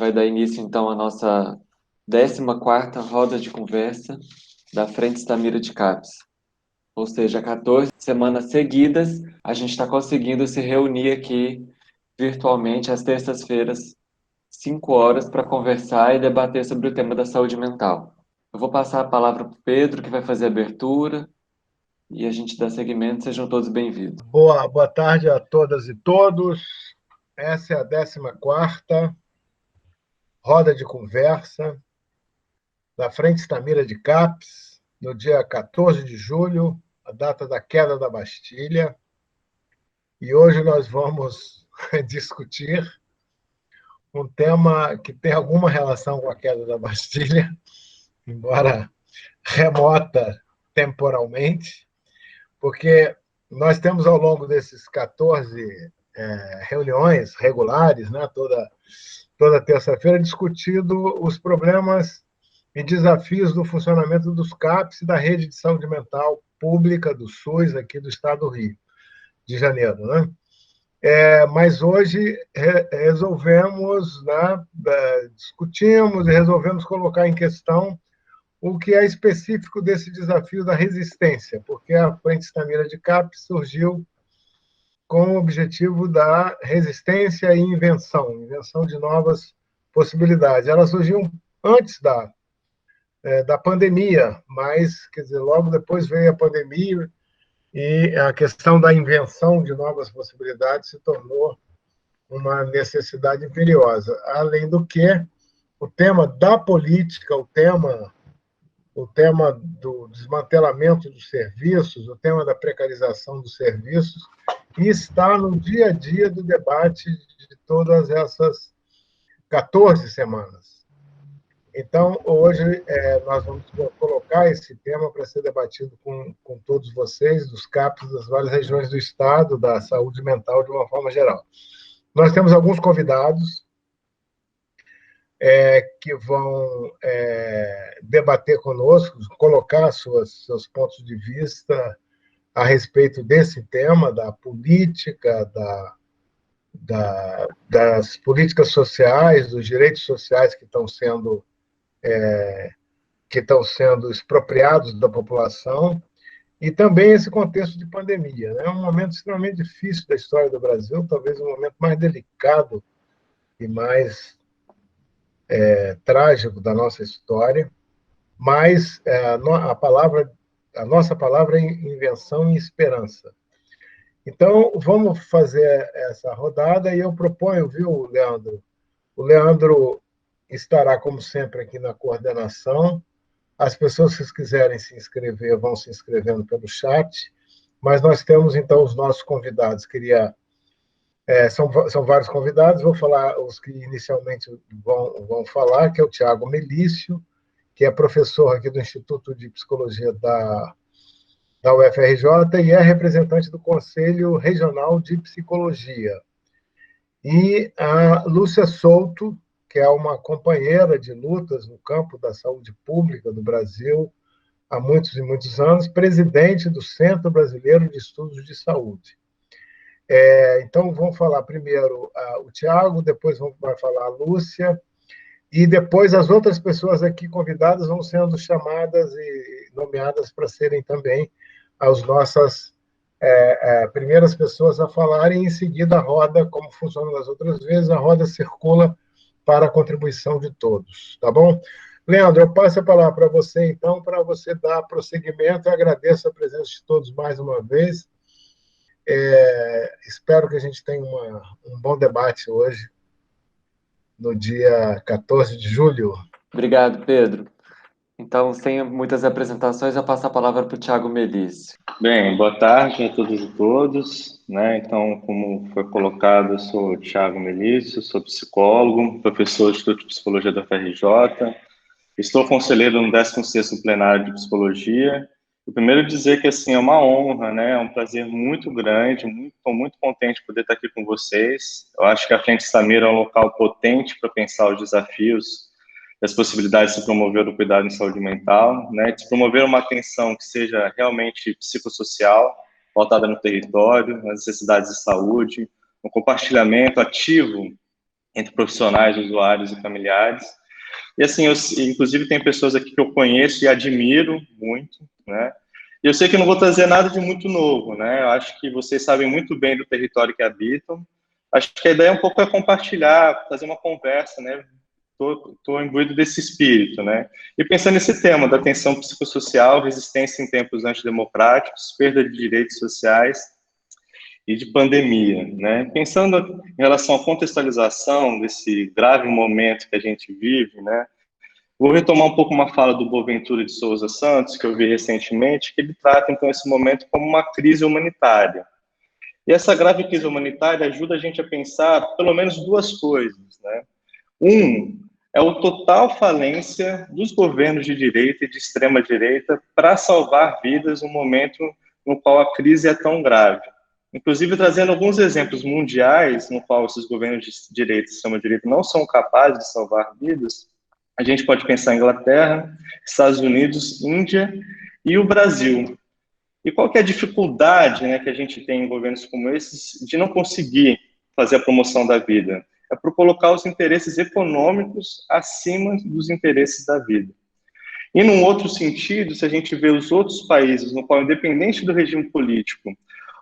vai dar início, então, à nossa 14ª roda de conversa da Frente Stamira de CAPES. Ou seja, 14 semanas seguidas, a gente está conseguindo se reunir aqui virtualmente às terças-feiras, 5 horas, para conversar e debater sobre o tema da saúde mental. Eu vou passar a palavra para o Pedro, que vai fazer a abertura, e a gente dá seguimento. Sejam todos bem-vindos. Boa tarde a todas e todos. Essa é a 14ª roda de conversa da Frente Stamira de CAPES, no dia 14 de julho, a data da queda da Bastilha. E hoje nós vamos discutir um tema que tem alguma relação com a queda da Bastilha, embora remota temporalmente, porque nós temos, ao longo desses 14 reuniões regulares, né, toda terça-feira, discutido os problemas e desafios do funcionamento dos CAPs e da rede de saúde mental pública do SUS aqui do estado do Rio de Janeiro, né? Mas hoje resolvemos, né, discutimos e resolvemos colocar em questão o que é específico desse desafio da resistência, porque a Frente Stamira de CAPES surgiu com o objetivo da resistência e invenção de novas possibilidades. Ela surgiu antes da pandemia, mas, quer dizer, logo depois veio a pandemia e a questão da invenção de novas possibilidades se tornou uma necessidade imperiosa. Além do que, o tema da política, o tema do desmantelamento dos serviços, o tema da precarização dos serviços, está no dia a dia do debate de todas essas 14 semanas. Então, hoje, nós vamos colocar esse tema para ser debatido com todos vocês, dos CAPs das várias regiões do Estado, da saúde mental de uma forma geral. Nós temos alguns convidados que vão debater conosco, colocar seus pontos de vista a respeito desse tema, da política, das políticas sociais, dos direitos sociais que estão sendo expropriados da população, e também esse contexto de pandemia. É um momento extremamente difícil da história do Brasil, talvez o momento mais delicado e mais trágico da nossa história, mas a nossa palavra é invenção e esperança. Então, vamos fazer essa rodada e eu proponho, viu, Leandro? O Leandro estará, como sempre, aqui na coordenação. As pessoas que quiserem se inscrever vão se inscrevendo pelo chat, mas nós temos, então, os nossos convidados. São vários convidados, vou falar os que inicialmente vão falar, que é o Tiago Melício, que é professor aqui do Instituto de Psicologia da UFRJ e é representante do Conselho Regional de Psicologia. E a Lúcia Souto, que é uma companheira de lutas no campo da saúde pública do Brasil há muitos e muitos anos, presidente do Centro Brasileiro de Estudos de Saúde. Então, vamos falar primeiro o Tiago, depois vai falar a Lúcia, e depois as outras pessoas aqui convidadas vão sendo chamadas e nomeadas para serem também as nossas primeiras pessoas a falarem, e em seguida a roda, como funciona nas outras vezes, a roda circula para a contribuição de todos, tá bom? Leandro, eu passo a palavra para você, então, para você dar prosseguimento. Eu agradeço a presença de todos mais uma vez. Espero que a gente tenha um bom debate hoje, no dia 14 de julho. Obrigado, Pedro. Então, sem muitas apresentações, eu passo a palavra para o Tiago Melício. Bem, boa tarde a todas e todos. Então, como foi colocado, eu sou o Tiago Melício, sou psicólogo, professor do Instituto de Psicologia da UFRJ, estou conselheiro no 16º Plenário de Psicologia. Eu primeiro dizer que assim, é uma honra, é um prazer muito grande, estou muito contente de poder estar aqui com vocês. Eu acho que a Frente Stamira é um local potente para pensar os desafios e as possibilidades de se promover o cuidado em saúde mental, de se promover uma atenção que seja realmente psicossocial, voltada no território, nas necessidades de saúde, um compartilhamento ativo entre profissionais, usuários e familiares. E assim, inclusive tem pessoas aqui que eu conheço e admiro muito, né? E eu sei que eu não vou trazer nada de muito novo, né? Eu acho que vocês sabem muito bem do território que habitam. Acho que a ideia um pouco é compartilhar, fazer uma conversa, né? Tô imbuído desse espírito, né? E pensando nesse tema da tensão psicossocial, resistência em tempos antidemocráticos, perda de direitos sociais e de pandemia, né? Pensando em relação à contextualização desse grave momento que a gente vive, né? Vou retomar um pouco uma fala do Boaventura de Souza Santos, que eu vi recentemente, que ele trata, então, esse momento como uma crise humanitária. E essa grave crise humanitária ajuda a gente a pensar, pelo menos, duas coisas, né? Um, é a total falência dos governos de direita e de extrema-direita para salvar vidas no momento no qual a crise é tão grave. Inclusive, trazendo alguns exemplos mundiais no qual esses governos de direita e extrema-direita não são capazes de salvar vidas, a gente pode pensar em Inglaterra, Estados Unidos, Índia e o Brasil. E qual que é a dificuldade, né, que a gente tem em governos como esses de não conseguir fazer a promoção da vida? É por colocar os interesses econômicos acima dos interesses da vida. E num outro sentido, se a gente vê os outros países no qual, independente do regime político,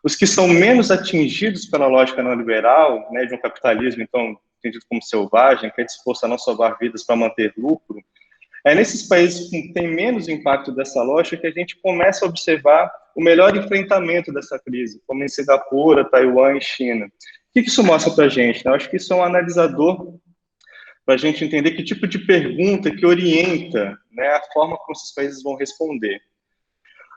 os que são menos atingidos pela lógica neoliberal, né, de um capitalismo, então, entendido como selvagem, que é disposto a não salvar vidas para manter lucro, é nesses países que tem menos impacto dessa lógica que a gente começa a observar o melhor enfrentamento dessa crise, como em Singapura, Taiwan e China. O que isso mostra para a gente? Eu acho que isso é um analisador para a gente entender que tipo de pergunta que orienta, né, a forma como esses países vão responder.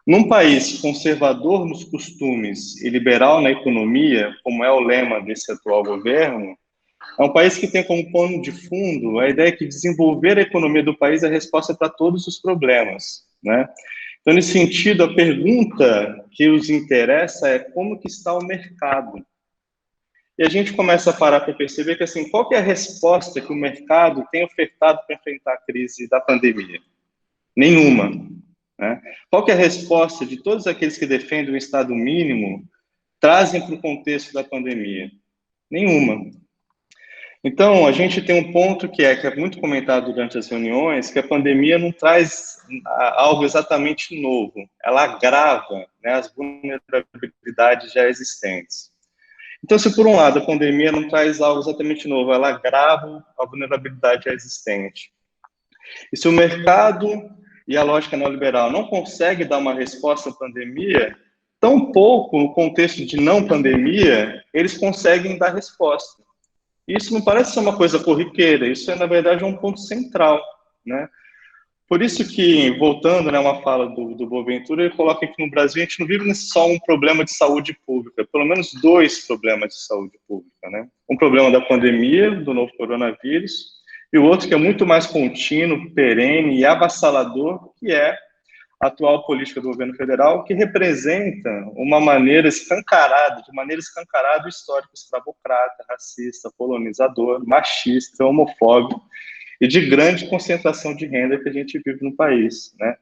Num país conservador nos costumes e liberal na economia, como é o lema desse atual governo, é um país que tem como pano de fundo a ideia que desenvolver a economia do país é a resposta para todos os problemas, né? Então, nesse sentido, a pergunta que os interessa é como que está o mercado. E a gente começa a parar para perceber que, assim, qual que é a resposta que o mercado tem ofertado para enfrentar a crise da pandemia? Nenhuma, né? Qual que é a resposta de todos aqueles que defendem o Estado mínimo trazem para o contexto da pandemia? Nenhuma. Então, a gente tem um ponto que é muito comentado durante as reuniões, que a pandemia não traz algo exatamente novo, ela agrava, né, as vulnerabilidades já existentes. Então, se por um lado a pandemia não traz algo exatamente novo, ela agrava a vulnerabilidade já existente. E se o mercado e a lógica neoliberal não conseguem dar uma resposta à pandemia, tampouco no contexto de não pandemia, eles conseguem dar resposta. Isso não parece ser uma coisa corriqueira, isso é, na verdade, um ponto central, né? Por isso que, voltando, né, uma fala do Boaventura, ele coloca que no Brasil a gente não vive só um problema de saúde pública, pelo menos dois problemas de saúde pública, né? Um problema da pandemia, do novo coronavírus, e o outro que é muito mais contínuo, perene e avassalador, que é a atual política do governo federal, que representa uma maneira escancarada, de maneira escancarada, o histórico escravocrata, racista, colonizador, machista, homofóbico e de grande concentração de renda que a gente vive no país, né?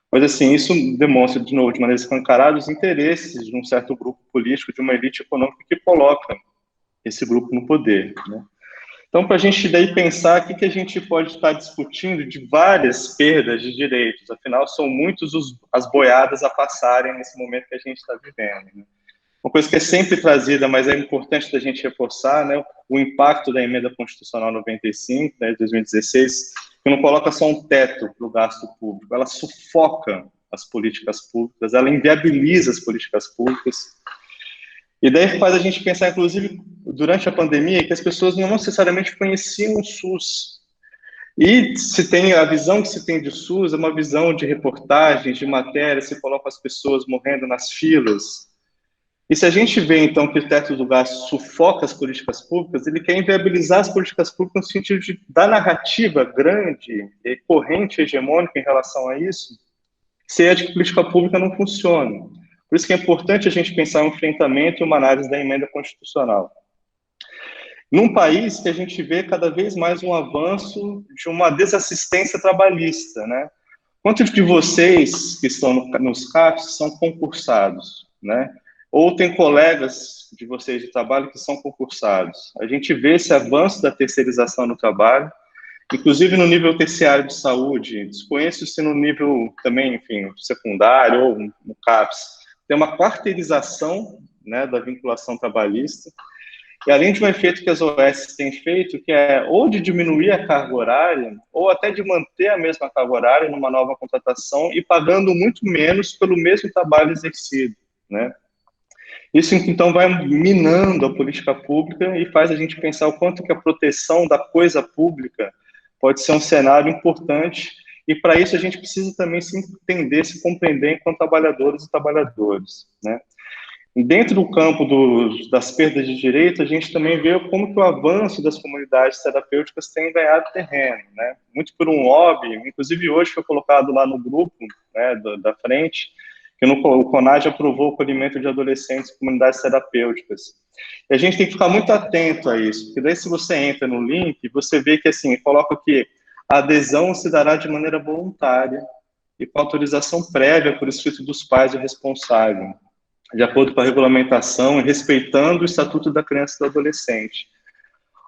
Mas, assim, isso demonstra, de novo, de maneira escancarada, os interesses de um certo grupo político, de uma elite econômica que coloca esse grupo no poder, né? Então, para a gente daí pensar o que a gente pode estar discutindo de várias perdas de direitos, afinal, são muitos as boiadas a passarem nesse momento que a gente está vivendo, né? Uma coisa que é sempre trazida, mas é importante da gente reforçar, né, o impacto da emenda constitucional 95, né, de 2016, que não coloca só um teto para o gasto público, ela sufoca as políticas públicas, ela inviabiliza as políticas públicas. E daí faz a gente pensar, inclusive, durante a pandemia, que as pessoas não necessariamente conheciam o SUS. E se tem a visão que se tem de SUS, é uma visão de reportagens, de matérias, se coloca as pessoas morrendo nas filas. E se a gente vê, então, que o teto do gasto sufoca as políticas públicas, ele quer inviabilizar as políticas públicas no sentido da narrativa grande e corrente hegemônica em relação a isso, ser a de que a política pública não funciona. Por isso que é importante a gente pensar um enfrentamento e uma análise da emenda constitucional. Num país que a gente vê cada vez mais um avanço de uma desassistência trabalhista, né? Quantos de vocês que estão nos CAPs são concursados, né? Ou tem colegas de vocês de trabalho que são concursados. A gente vê esse avanço da terceirização no trabalho, inclusive no nível terciário de saúde, desconheço se no nível também, enfim, secundário ou no CAPS, tem uma quarteirização, né, da vinculação trabalhista, e além de um efeito que as OS têm feito, que é ou de diminuir a carga horária, ou até de manter a mesma carga horária numa nova contratação e pagando muito menos pelo mesmo trabalho exercido, né? Isso, então, vai minando a política pública e faz a gente pensar o quanto que a proteção da coisa pública pode ser um cenário importante, e para isso a gente precisa também se entender, se compreender enquanto trabalhadores e trabalhadoras, né? Dentro do campo das perdas de direito, a gente também vê como que o avanço das comunidades terapêuticas tem ganhado terreno, né? Muito por um lobby, inclusive hoje foi colocado lá no grupo, né, da frente, que o CONAD aprovou o acolhimento de adolescentes em comunidades terapêuticas. E a gente tem que ficar muito atento a isso, porque daí se você entra no link, você vê que, assim, coloca que a adesão se dará de maneira voluntária e com autorização prévia por escrito dos pais do responsável, de acordo com a regulamentação e respeitando o Estatuto da Criança e do Adolescente.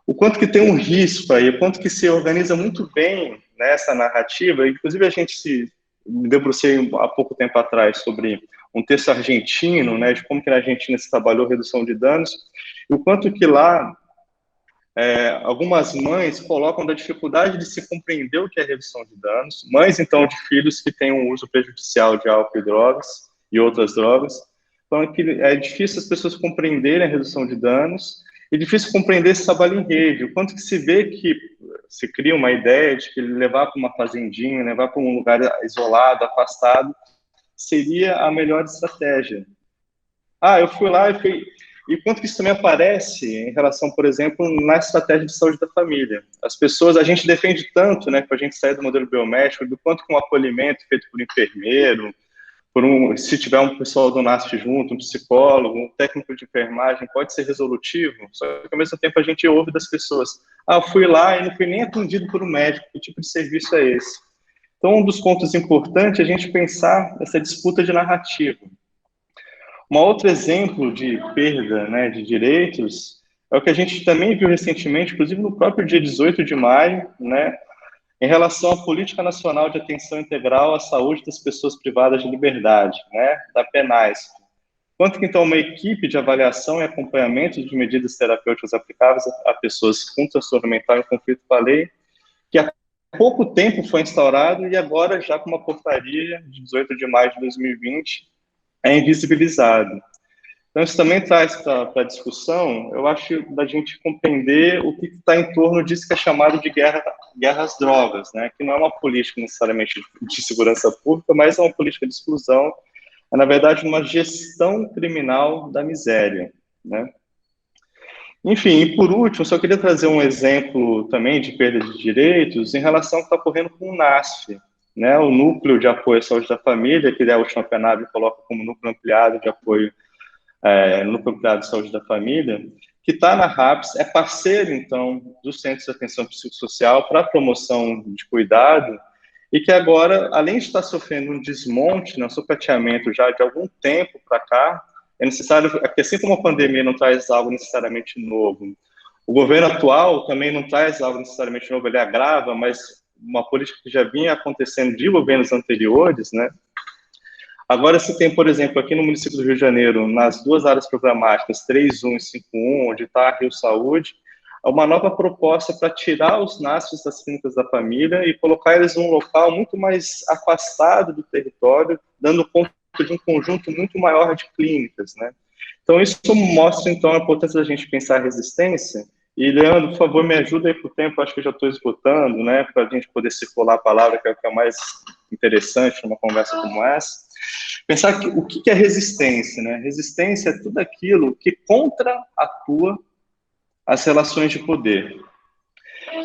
O quanto que tem um risco aí, o quanto que se organiza muito bem nessa narrativa, inclusive a gente se debrucei há pouco tempo atrás sobre um texto argentino, né, de como que na Argentina se trabalhou redução de danos, e o quanto que lá algumas mães colocam da dificuldade de se compreender o que é redução de danos, mães, então, de filhos que têm um uso prejudicial de álcool e drogas e outras drogas. Então, é difícil as pessoas compreenderem a redução de danos, e difícil compreender esse trabalho em rede, o quanto que se vê que se cria uma ideia de que levar para uma fazendinha, levar para um lugar isolado, afastado, seria a melhor estratégia. Eu fui lá e fui... E quanto que isso também aparece em relação, por exemplo, na estratégia de saúde da família. As pessoas, a gente defende tanto, né, para a gente sair do modelo biomédico, do quanto que um acolhimento feito por enfermeiro, se tiver um pessoal do NASF junto, um psicólogo, um técnico de enfermagem, pode ser resolutivo, só que ao mesmo tempo a gente ouve das pessoas, eu fui lá e não fui nem atendido por um médico, que tipo de serviço é esse? Então, um dos pontos importantes é a gente pensar essa disputa de narrativa. Um outro exemplo de perda, né, de direitos é o que a gente também viu recentemente, inclusive no próprio dia 18 de maio, né, em relação à Política Nacional de Atenção Integral à Saúde das Pessoas Privadas de Liberdade, né, da PNASP. Quanto que, então, uma equipe de avaliação e acompanhamento de medidas terapêuticas aplicáveis a pessoas com transtorno mental em conflito com a lei, que há pouco tempo foi instaurado e agora, já com uma portaria de 18 de maio de 2020, é invisibilizado. Então, isso também traz para a discussão, eu acho, da gente compreender o que está em torno disso que é chamado de guerra às drogas, né? Que não é uma política necessariamente de segurança pública, mas é uma política de exclusão, é, na verdade, uma gestão criminal da miséria, né? Enfim, e por último, eu só queria trazer um exemplo também de perda de direitos em relação ao que está ocorrendo com o NASF, né? O Núcleo de Apoio à Saúde da Família, que a última PNAB coloca como núcleo ampliado de apoio Núcleo Ampliado de Saúde da Família, que está na RAPS, é parceiro, então, dos Centros de Atenção Psicossocial para a promoção de cuidado, e que agora, além de estar sofrendo um desmonte, um sucateamento já de algum tempo para cá, é necessário, que assim como a pandemia não traz algo necessariamente novo, o governo atual também não traz algo necessariamente novo, ele agrava, mas uma política que já vinha acontecendo de governos anteriores, né? Agora, se tem, por exemplo, aqui no município do Rio de Janeiro, nas duas áreas programáticas, 3.1 e 5.1, onde está a Rio Saúde, uma nova proposta para tirar os NASFs das clínicas da família e colocar eles num local muito mais afastado do território, dando conta de um conjunto muito maior de clínicas, né? Então, isso mostra, então, a importância da gente pensar a resistência. E, Leandro, por favor, me ajuda aí por tempo, acho que eu já estou esgotando, né, para a gente poder circular a palavra, que é o que é mais interessante numa conversa como essa. Pensar que, o que é resistência, né? Resistência é tudo aquilo que contra-atua as relações de poder.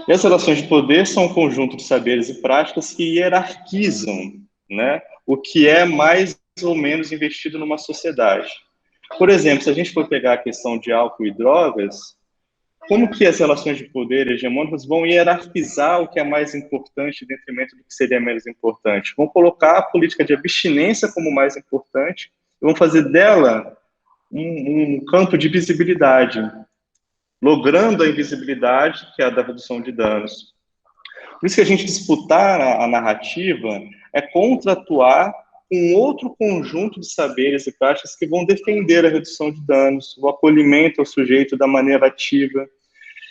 E as relações de poder são um conjunto de saberes e práticas que hierarquizam, né, o que é mais ou menos investido numa sociedade. Por exemplo, se a gente for pegar a questão de álcool e drogas, como que as relações de poder hegemônicas vão hierarquizar o que é mais importante em detrimento do que seria menos importante? Vão colocar a política de abstinência como mais importante e vão fazer dela um campo de visibilidade, logrando a invisibilidade, que é a da redução de danos. Por isso que a gente disputar a narrativa é contratuar com outro conjunto de saberes e práticas que vão defender a redução de danos, o acolhimento ao sujeito da maneira ativa.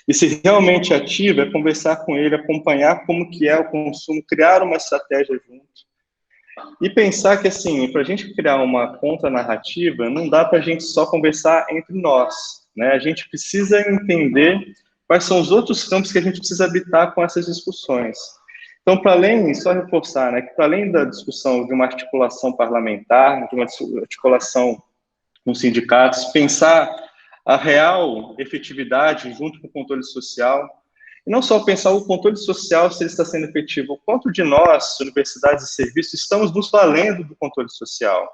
E se realmente ativo, é conversar com ele, acompanhar como que é o consumo, criar uma estratégia junto. E pensar que, assim, para a gente criar uma contranarrativa, não dá para a gente só conversar entre nós, né? A gente precisa entender quais são os outros campos que a gente precisa habitar com essas discussões. Então, para além, só reforçar, né, que para além da discussão de uma articulação parlamentar, de uma articulação com sindicatos, pensar a real efetividade junto com o controle social, e não só pensar o controle social, se ele está sendo efetivo, o quanto de nós, universidades e serviços, estamos nos valendo do controle social,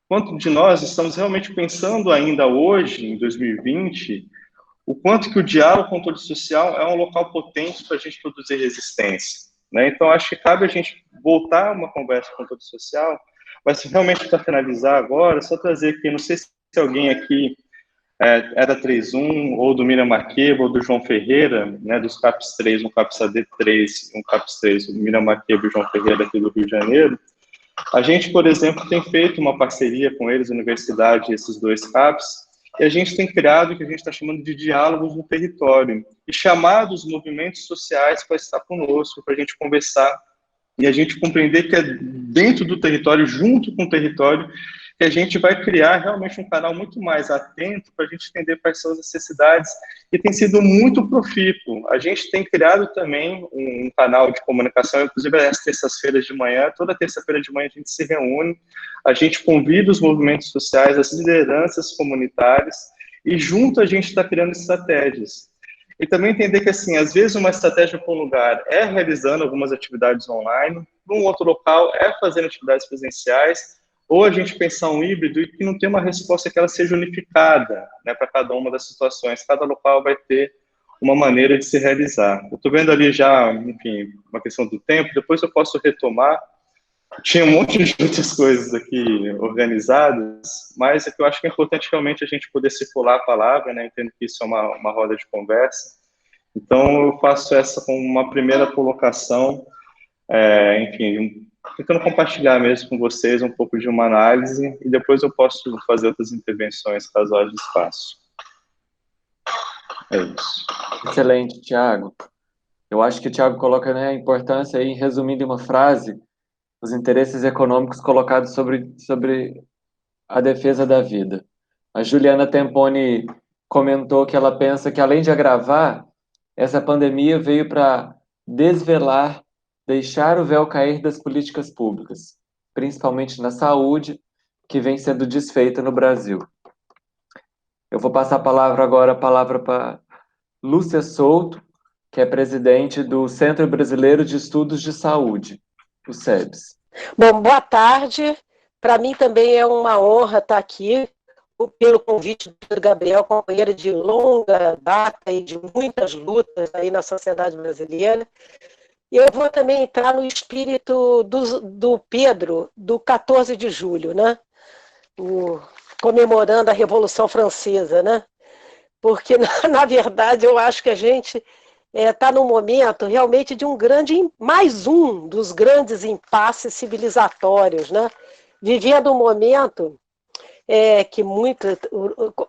quanto de nós estamos realmente pensando ainda hoje, em 2020, o quanto que o diálogo com o controle social é um local potente para a gente produzir resistência, né? Então, acho que cabe a gente voltar a uma conversa com o controle social, mas realmente para finalizar agora, só trazer aqui, não sei se alguém aqui é da 3.1, ou do Miriam Makeba, ou do João Ferreira, né, dos CAPS 3, um CAPS AD3, um CAPS 3, o Miriam Makeba e o João Ferreira aqui do Rio de Janeiro. A gente, por exemplo, tem feito uma parceria com eles, a universidade e esses dois CAPS, e a gente tem criado o que a gente está chamando de diálogos no território, e chamado os movimentos sociais para estar conosco, para a gente conversar, e a gente compreender que é dentro do território, junto com o território, que a gente vai criar realmente um canal muito mais atento para a gente entender quais são as necessidades, e tem sido muito profícuo. A gente tem criado também um canal de comunicação, inclusive às terças-feiras de manhã, toda terça-feira de manhã a gente se reúne, a gente convida os movimentos sociais, as lideranças comunitárias, e junto a gente está criando estratégias. E também entender que, assim, às vezes uma estratégia para um lugar é realizando algumas atividades online, para um outro local é fazendo atividades presenciais, ou a gente pensar um híbrido e que não tem uma resposta que ela seja unificada, né, para cada uma das situações. Cada local vai ter uma maneira de se realizar. Eu estou vendo ali já, enfim, uma questão do tempo, depois eu posso retomar. Tinha um monte de outras coisas aqui organizadas, mas é que eu acho que é importante realmente a gente poder circular a palavra, né? Entendo que isso é uma roda de conversa. Então, eu faço essa como uma primeira colocação, enfim, tentando compartilhar mesmo com vocês um pouco de uma análise, e depois eu posso fazer outras intervenções, caso haja espaço. É isso. Excelente, Tiago. Eu acho que o Tiago coloca, né, a importância, aí, resumindo em uma frase, os interesses econômicos colocados sobre a defesa da vida. A Juliana Temponi comentou que ela pensa que, além de agravar, essa pandemia veio para desvelar, deixar o véu cair das políticas públicas, principalmente na saúde, que vem sendo desfeita no Brasil. Eu vou passar a palavra para Lúcia Souto, que é presidente do Centro Brasileiro de Estudos de Saúde, o SEBS. Bom, boa tarde. Para mim também é uma honra estar aqui pelo convite do Pedro Gabriel, companheiro de longa data e de muitas lutas aí na sociedade brasileira. E eu vou também entrar no espírito do Pedro, do 14 de julho, né? Comemorando a Revolução Francesa, né? Porque, na verdade, eu acho que a gente está num momento realmente de mais um dos grandes impasses civilizatórios, né? Vivendo um momento que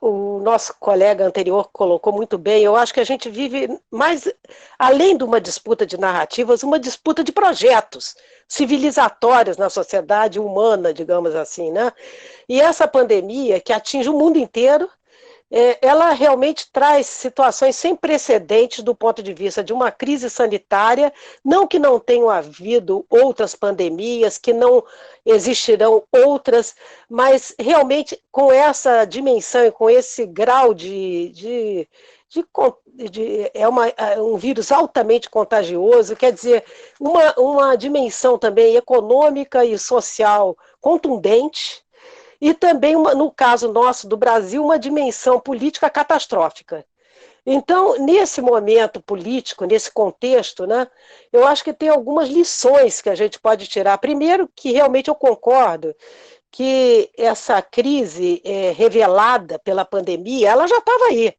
o nosso colega anterior colocou muito bem, eu acho que a gente vive mais, além de uma disputa de narrativas, uma disputa de projetos civilizatórios na sociedade humana, digamos assim, né? E essa pandemia que atinge o mundo inteiro, ela realmente traz situações sem precedentes do ponto de vista de uma crise sanitária, não que não tenham havido outras pandemias, que não existirão outras, mas realmente com essa dimensão e com esse grau um vírus altamente contagioso, quer dizer, uma dimensão também econômica e social contundente, e também, no caso nosso do Brasil, uma dimensão política catastrófica. Então, nesse momento político, nesse contexto, né, eu acho que tem algumas lições que a gente pode tirar. Primeiro, que realmente eu concordo que essa crise revelada pela pandemia, ela já estava aí.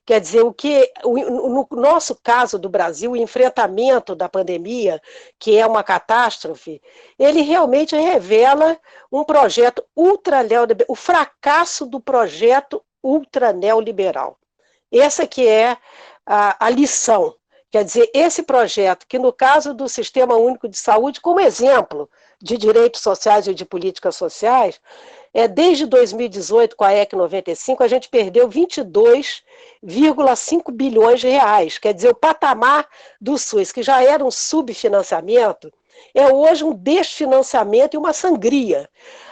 Quer dizer, no nosso caso do Brasil, o enfrentamento da pandemia, que é uma catástrofe, ele realmente revela um projeto ultraneoliberal, o fracasso do projeto ultraneoliberal. Essa que é a lição. Quer dizer, esse projeto, que no caso do Sistema Único de Saúde, como exemplo de direitos sociais e de políticas sociais, desde 2018, com a EC 95, a gente perdeu 22,5 bilhões de reais. Quer dizer, o patamar do SUS, que já era um subfinanciamento, é hoje um desfinanciamento e uma sangria.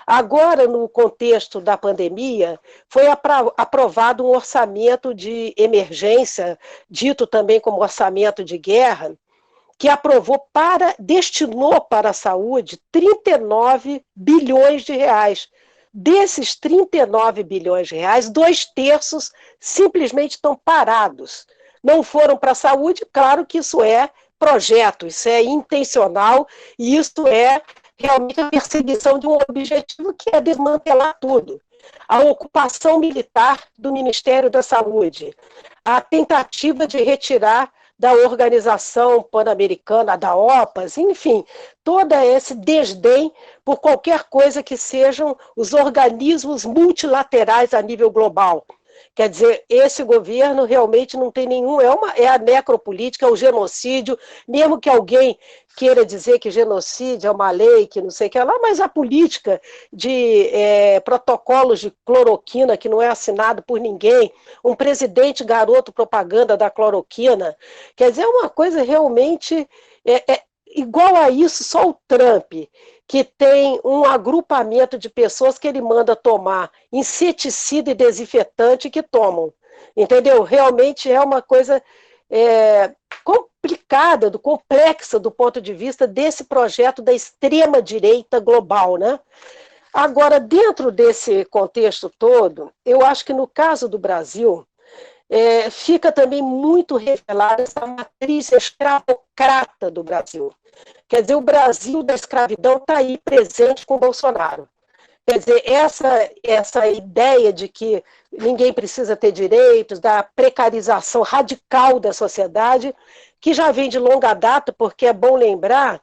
Agora, no contexto da pandemia, foi aprovado um orçamento de emergência, dito também como orçamento de guerra, que destinou para a saúde 39 bilhões de reais. Desses 39 bilhões de reais, 2/3 simplesmente estão parados. Não foram para a saúde, claro que isso é projeto, isso é intencional, e isso é realmente a perseguição de um objetivo que é desmantelar tudo. A ocupação militar do Ministério da Saúde, a tentativa de retirar da Organização Pan-Americana, da OPAS, enfim, todo esse desdém por qualquer coisa que sejam os organismos multilaterais a nível global. Quer dizer, esse governo realmente não tem nenhum, é a necropolítica, é o genocídio, mesmo que alguém queira dizer que genocídio é uma lei, que não sei o que lá, mas a política de protocolos de cloroquina, que não é assinado por ninguém, um presidente garoto propaganda da cloroquina, quer dizer, é uma coisa realmente igual a isso, só o Trump, que tem um agrupamento de pessoas que ele manda tomar inseticida e desinfetante que tomam. Entendeu? Realmente é uma coisa complicada, complexa do ponto de vista desse projeto da extrema-direita global, né? Agora, dentro desse contexto todo, eu acho que no caso do Brasil, fica também muito revelada essa matriz escravocrata do Brasil. Quer dizer, o Brasil da escravidão está aí presente com Bolsonaro. Quer dizer, essa ideia de que ninguém precisa ter direitos, da precarização radical da sociedade, que já vem de longa data, porque é bom lembrar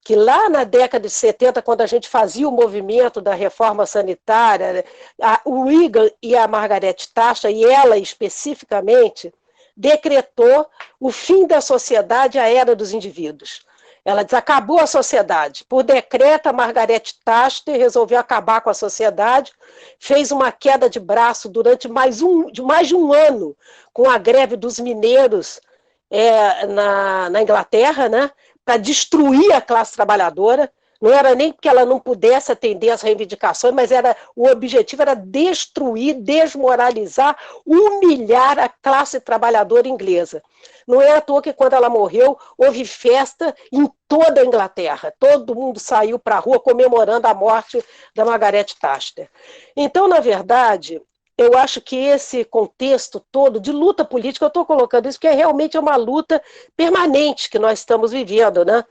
que lá na década de 70, quando a gente fazia o movimento da reforma sanitária, o Reagan e a Margaret Thatcher, e ela especificamente, decretou o fim da sociedade, a era dos indivíduos. Ela diz, acabou a sociedade. Por decreto, a Margaret Thatcher resolveu acabar com a sociedade, fez uma queda de braço durante mais de um ano, com a greve dos mineiros na Inglaterra, né, para destruir a classe trabalhadora. Não era nem que ela não pudesse atender às reivindicações, mas o objetivo era destruir, desmoralizar, humilhar a classe trabalhadora inglesa. Não é à toa que quando ela morreu, houve festa em toda a Inglaterra. Todo mundo saiu para a rua comemorando a morte da Margaret Thatcher. Então, na verdade, eu acho que esse contexto todo de luta política, eu estou colocando isso porque realmente é uma luta permanente que nós estamos vivendo, né?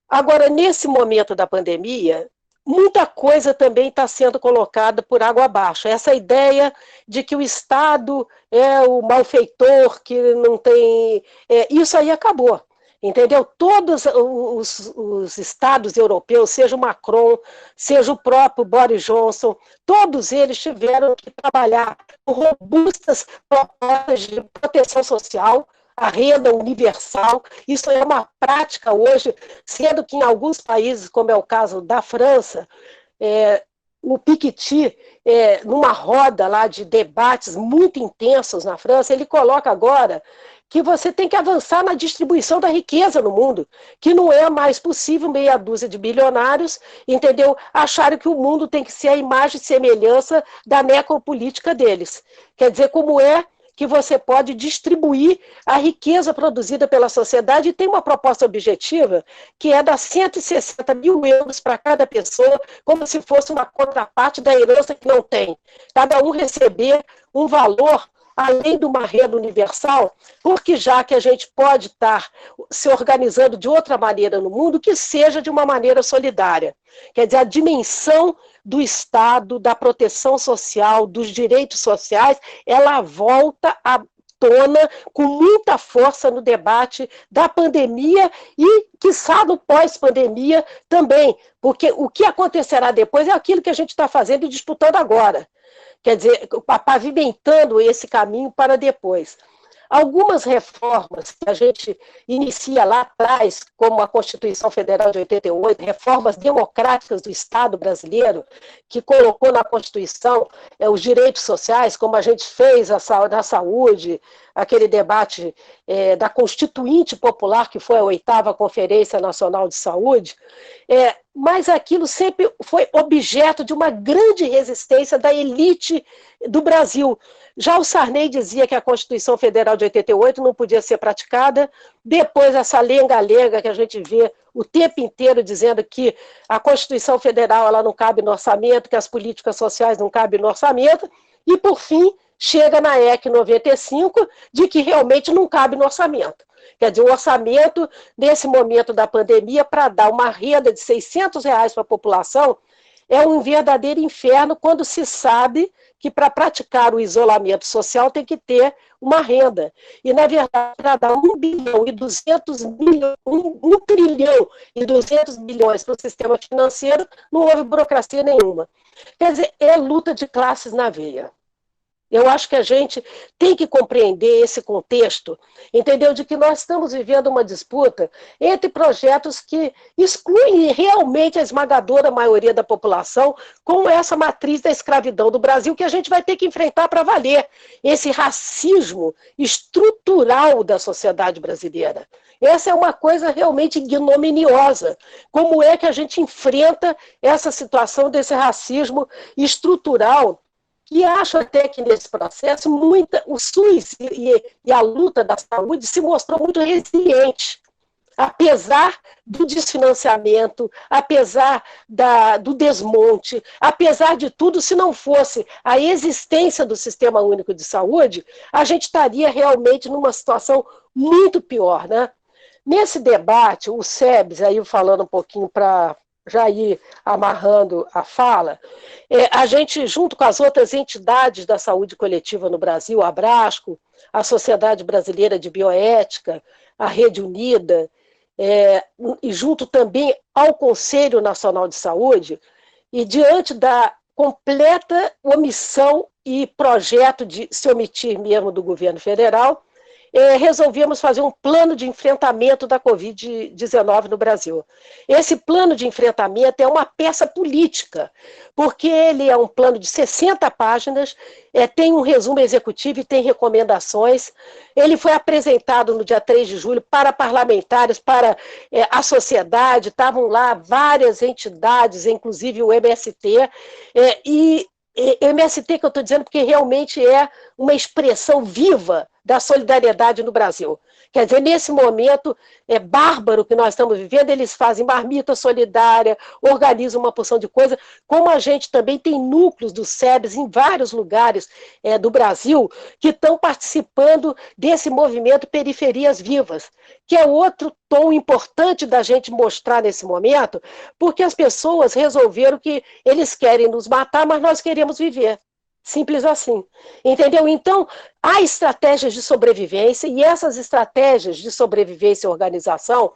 Agora, nesse momento da pandemia, muita coisa também está sendo colocada por água abaixo. Essa ideia de que o Estado é o malfeitor, que não tem... isso aí acabou, entendeu? Todos os estados europeus, seja o Macron, seja o próprio Boris Johnson, todos eles tiveram que trabalhar com robustas propostas de proteção social, a renda universal. Isso é uma prática hoje, sendo que em alguns países, como é o caso da França, o Piketty, numa roda lá de debates muito intensos na França, ele coloca agora que você tem que avançar na distribuição da riqueza no mundo, que não é mais possível meia dúzia de bilionários, entendeu? Acharem que o mundo tem que ser a imagem e semelhança da necropolítica deles. Quer dizer, como é que você pode distribuir a riqueza produzida pela sociedade, e tem uma proposta objetiva que é dar 160 mil euros para cada pessoa, como se fosse uma contraparte da herança que não tem. Cada um receber um valor além de uma renda universal, porque já que a gente pode estar se organizando de outra maneira no mundo, que seja de uma maneira solidária. Quer dizer, a dimensão do Estado, da proteção social, dos direitos sociais, ela volta à tona com muita força no debate da pandemia e, quiçá, no pós-pandemia também, porque o que acontecerá depois é aquilo que a gente está fazendo e disputando agora. Quer dizer, pavimentando esse caminho para depois. Algumas reformas que a gente inicia lá atrás, como a Constituição Federal de 88, reformas democráticas do Estado brasileiro, que colocou na Constituição os direitos sociais, como a gente fez na saúde, aquele debate da Constituinte Popular, que foi a 8ª Conferência Nacional de Saúde, mas aquilo sempre foi objeto de uma grande resistência da elite do Brasil. Já o Sarney dizia que a Constituição Federal de 88 não podia ser praticada, depois essa lenga-lenga que a gente vê o tempo inteiro dizendo que a Constituição Federal ela não cabe no orçamento, que as políticas sociais não cabem no orçamento, e por fim chega na EC 95 de que realmente não cabe no orçamento. Quer dizer, o orçamento, nesse momento da pandemia, para dar uma renda de R$600 para a população, é um verdadeiro inferno quando se sabe que para praticar o isolamento social tem que ter uma renda. E, na verdade, para dar 1 trilhão e 200 bilhões para o sistema financeiro, não houve burocracia nenhuma. Quer dizer, é luta de classes na veia. Eu acho que a gente tem que compreender esse contexto, entendeu? De que nós estamos vivendo uma disputa entre projetos que excluem realmente a esmagadora maioria da população com essa matriz da escravidão do Brasil que a gente vai ter que enfrentar para valer. Esse racismo estrutural da sociedade brasileira. Essa é uma coisa realmente ignominiosa. Como é que a gente enfrenta essa situação desse racismo estrutural? E acho até que nesse processo o SUS e a luta da saúde se mostrou muito resiliente, apesar do desfinanciamento, apesar do desmonte, apesar de tudo, se não fosse a existência do Sistema Único de Saúde, a gente estaria realmente numa situação muito pior, né? Nesse debate, o SEBS, aí falando um pouquinho para já ir amarrando a fala, a gente, junto com as outras entidades da saúde coletiva no Brasil, a Abrasco, a Sociedade Brasileira de Bioética, a Rede Unida, e junto também ao Conselho Nacional de Saúde, e diante da completa omissão e projeto de se omitir mesmo do governo federal, resolvemos fazer um plano de enfrentamento da Covid-19 no Brasil. Esse plano de enfrentamento é uma peça política, porque ele é um plano de 60 páginas, tem um resumo executivo e tem recomendações. Ele foi apresentado no dia 3 de julho para parlamentares, para a sociedade, estavam lá várias entidades, inclusive o MST, MST que eu estou dizendo porque realmente é uma expressão viva da solidariedade no Brasil. Quer dizer, nesse momento bárbaro que nós estamos vivendo, eles fazem marmita solidária, organizam uma porção de coisa, como a gente também tem núcleos do SEBS em vários lugares do Brasil que estão participando desse movimento Periferias Vivas, que é outro tom importante da gente mostrar nesse momento, porque as pessoas resolveram que eles querem nos matar, mas nós queremos viver. Simples assim, entendeu? Então, há estratégias de sobrevivência, e essas estratégias de sobrevivência e organização,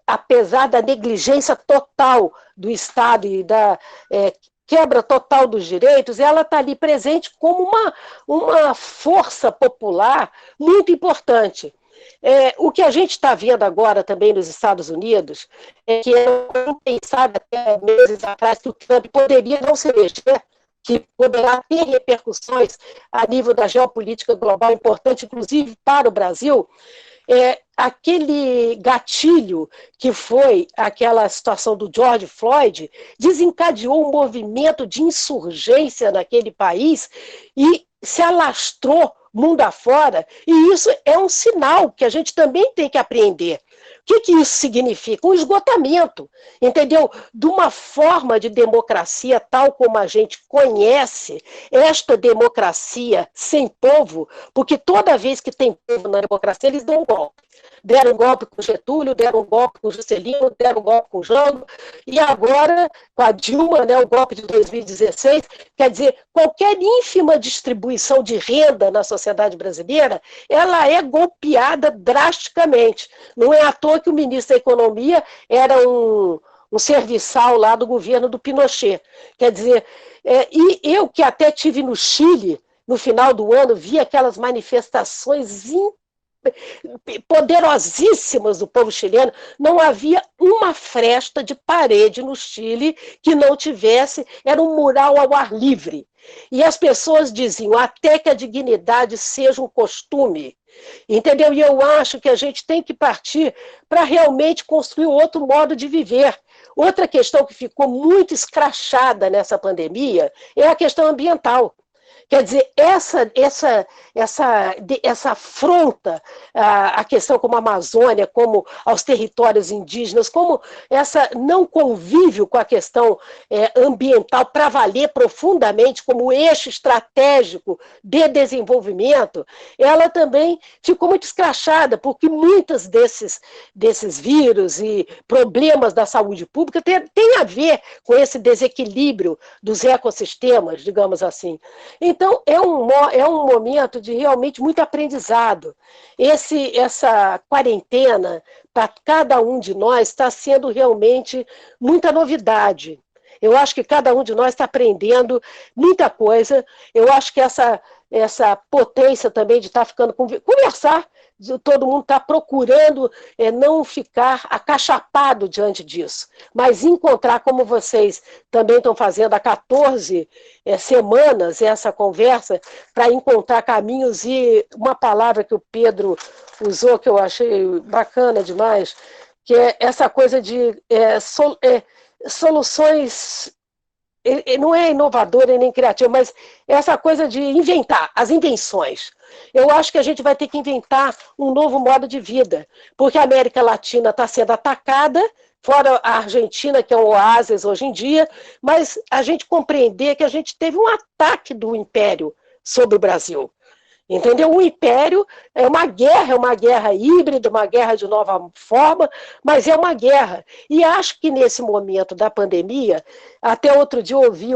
apesar da negligência total do Estado e da quebra total dos direitos, ela está ali presente como uma força popular muito importante. O que a gente está vendo agora também nos Estados Unidos é que pensado até meses atrás que o Trump poderia não se eleger, que poderá ter repercussões a nível da geopolítica global importante, inclusive para o Brasil, aquele gatilho que foi aquela situação do George Floyd desencadeou um movimento de insurgência naquele país e se alastrou mundo afora, e isso é um sinal que a gente também tem que apreender. que isso significa? Um esgotamento, entendeu? De uma forma de democracia tal como a gente conhece, esta democracia sem povo, porque toda vez que tem povo na democracia, eles dão um golpe. Deram um golpe com Getúlio, deram um golpe com Juscelino, deram um golpe com Jango, e agora, com a Dilma, né, o golpe de 2016, quer dizer, qualquer ínfima distribuição de renda na sociedade brasileira, ela é golpeada drasticamente. Não é à toa que o ministro da Economia era um serviçal lá do governo do Pinochet. Quer dizer, e eu que até tive no Chile, no final do ano, vi aquelas manifestações poderosíssimas do povo chileno, não havia uma fresta de parede no Chile que não tivesse, era um mural ao ar livre. E as pessoas diziam, até que a dignidade seja um costume. Entendeu? E eu acho que a gente tem que partir para realmente construir outro modo de viver. Outra questão que ficou muito escrachada nessa pandemia é a questão ambiental. Quer dizer, essa afronta à questão como a Amazônia, como aos territórios indígenas, como essa não convívio com a questão ambiental para valer profundamente como eixo estratégico de desenvolvimento, ela também ficou muito escrachada, porque muitos desses vírus e problemas da saúde pública têm a ver com esse desequilíbrio dos ecossistemas, digamos assim. Então, é um momento de realmente muito aprendizado. Essa quarentena, para cada um de nós, está sendo realmente muita novidade. Eu acho que cada um de nós está aprendendo muita coisa. Eu acho que essa potência também de estar ficando conversar, todo mundo está procurando não ficar acachapado diante disso, mas encontrar, como vocês também estão fazendo há 14 semanas, essa conversa, para encontrar caminhos. E uma palavra que o Pedro usou, que eu achei bacana demais, que é essa coisa de soluções, não é inovadora nem criativa, mas essa coisa de inventar, as invenções. Eu acho que a gente vai ter que inventar um novo modo de vida, porque a América Latina está sendo atacada, fora a Argentina, que é um oásis hoje em dia, mas a gente compreender que a gente teve um ataque do Império sobre o Brasil. Entendeu? O Império é uma guerra híbrida, uma guerra de nova forma, mas é uma guerra. E acho que nesse momento da pandemia, até outro dia eu ouvi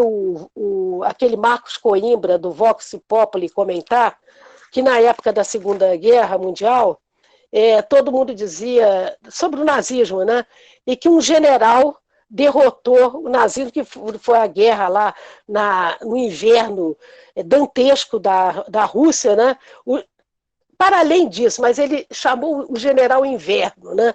aquele Marcos Coimbra, do Vox Populi, comentar que na época da Segunda Guerra Mundial, todo mundo dizia sobre o nazismo, né? E que um general derrotou o nazismo, que foi a guerra lá no inverno dantesco da Rússia, né? Para além disso, mas ele chamou o general inverno, né?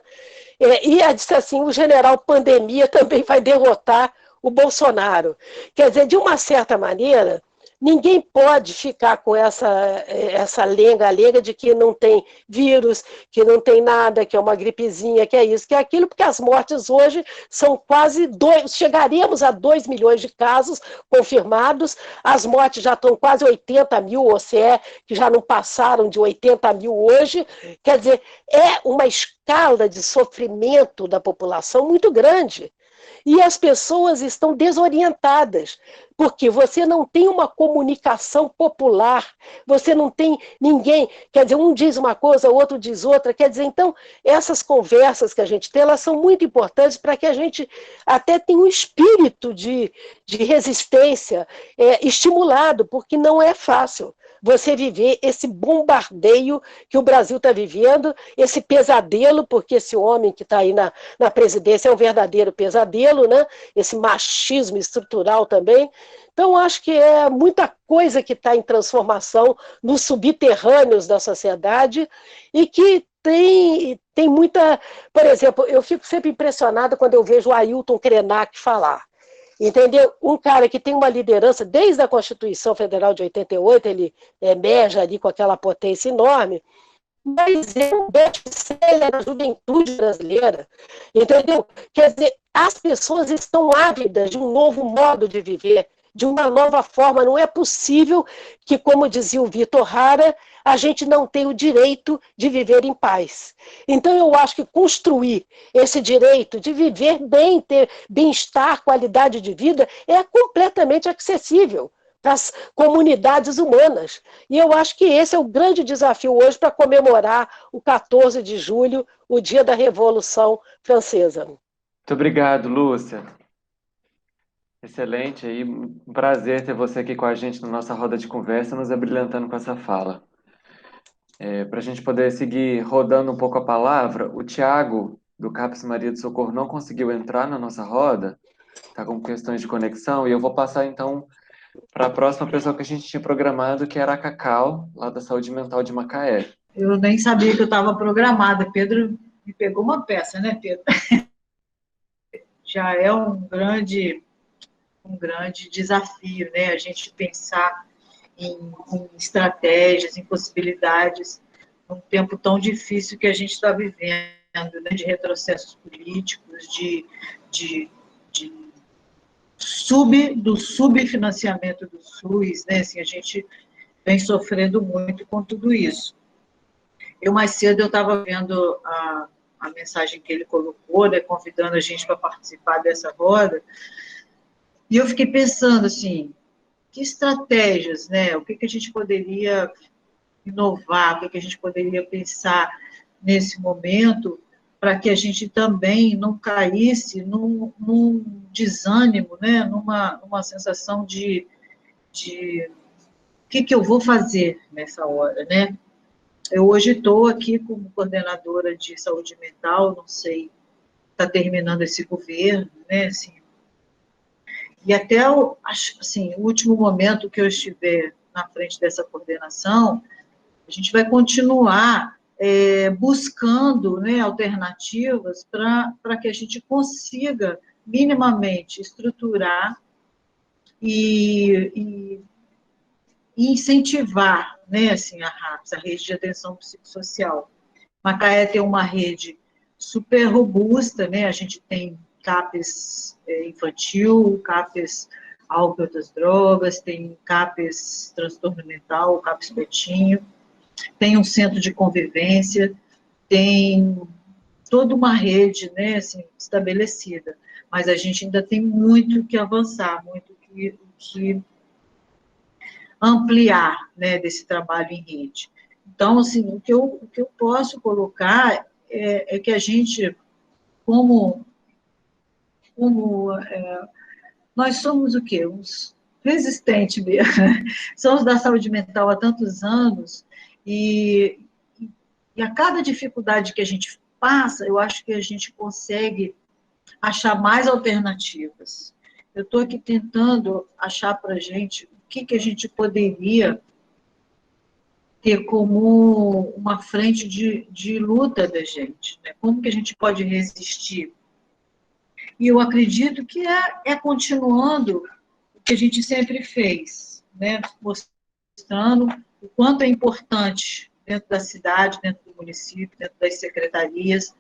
E disse assim, o general pandemia também vai derrotar o Bolsonaro. Quer dizer, de uma certa maneira, ninguém pode ficar com essa lenga-lenga de que não tem vírus, que não tem nada, que é uma gripezinha, que é isso, que é aquilo, porque as mortes hoje são quase chegaremos a 2 milhões de casos confirmados, as mortes já estão quase 80 mil, ou se que já não passaram de 80 mil hoje. Quer dizer, é uma escala de sofrimento da população muito grande. E as pessoas estão desorientadas, porque você não tem uma comunicação popular, você não tem ninguém, quer dizer, um diz uma coisa, o outro diz outra, quer dizer, então, essas conversas que a gente tem, elas são muito importantes para que a gente até tenha um espírito de resistência estimulado, porque não é fácil você viver esse bombardeio que o Brasil está vivendo, esse pesadelo, porque esse homem que está aí na presidência é um verdadeiro pesadelo, né? Esse machismo estrutural também. Então, acho que é muita coisa que está em transformação nos subterrâneos da sociedade e que tem muita... Por exemplo, eu fico sempre impressionada quando eu vejo o Ailton Krenak falar. Entendeu? Um cara que tem uma liderança desde a Constituição Federal de 88, ele emerge ali com aquela potência enorme, mas é um best-seller da juventude brasileira, entendeu? Quer dizer, as pessoas estão ávidas de um novo modo de viver, de uma nova forma. Não é possível que, como dizia o Vitor Hara, a gente não tenha o direito de viver em paz. Então, eu acho que construir esse direito de viver bem, ter bem-estar, qualidade de vida, é completamente acessível para as comunidades humanas. E eu acho que esse é o grande desafio hoje para comemorar o 14 de julho, o dia da Revolução Francesa. Muito obrigado, Lúcia. Excelente, aí, um prazer ter você aqui com a gente na nossa roda de conversa, nos abrilhantando com essa fala. Para a gente poder seguir rodando um pouco a palavra, o Tiago, do CAPS Maria do Socorro, não conseguiu entrar na nossa roda, está com questões de conexão, e eu vou passar, então, para a próxima pessoa que a gente tinha programado, que era a Cacau, lá da Saúde Mental de Macaé. Eu nem sabia que eu estava programada. Pedro me pegou uma peça, né, Pedro? Já é um grande desafio, né? A gente pensar em estratégias, em possibilidades, num tempo tão difícil que a gente está vivendo, né? De retrocessos políticos, do subfinanciamento do SUS, né? Assim, a gente vem sofrendo muito com tudo isso. Mais cedo eu estava vendo a mensagem que ele colocou, né, convidando a gente para participar dessa roda, e eu fiquei pensando, assim, que estratégias, né, o que a gente poderia inovar, o que a gente poderia pensar nesse momento, para que a gente também não caísse num desânimo, né, numa sensação de o que eu vou fazer nessa hora, né? Eu hoje estou aqui como coordenadora de saúde mental, não sei, está terminando esse governo, né, assim, e até assim, o último momento que eu estiver na frente dessa coordenação, a gente vai continuar buscando, né, alternativas para que a gente consiga minimamente estruturar e incentivar, né, assim, a RAPS, a Rede de Atenção Psicossocial. Macaé tem uma rede super robusta, né, a gente tem CAPES infantil, CAPES álcool e outras drogas, tem CAPES transtorno mental, CAPES petinho, tem um centro de convivência, tem toda uma rede, né, assim, estabelecida, mas a gente ainda tem muito que avançar, muito que ampliar, né, desse trabalho em rede. Então, assim, o que eu posso colocar é que a gente, nós somos o quê? Uns resistentes mesmo, somos da saúde mental há tantos anos, e a cada dificuldade que a gente passa, eu acho que a gente consegue achar mais alternativas. Eu estou aqui tentando achar para a gente o que a gente poderia ter como uma frente de luta da gente, né? Como que a gente pode resistir? E eu acredito que é continuando o que a gente sempre fez, né? Mostrando o quanto é importante dentro da cidade, dentro do município, dentro das secretarias,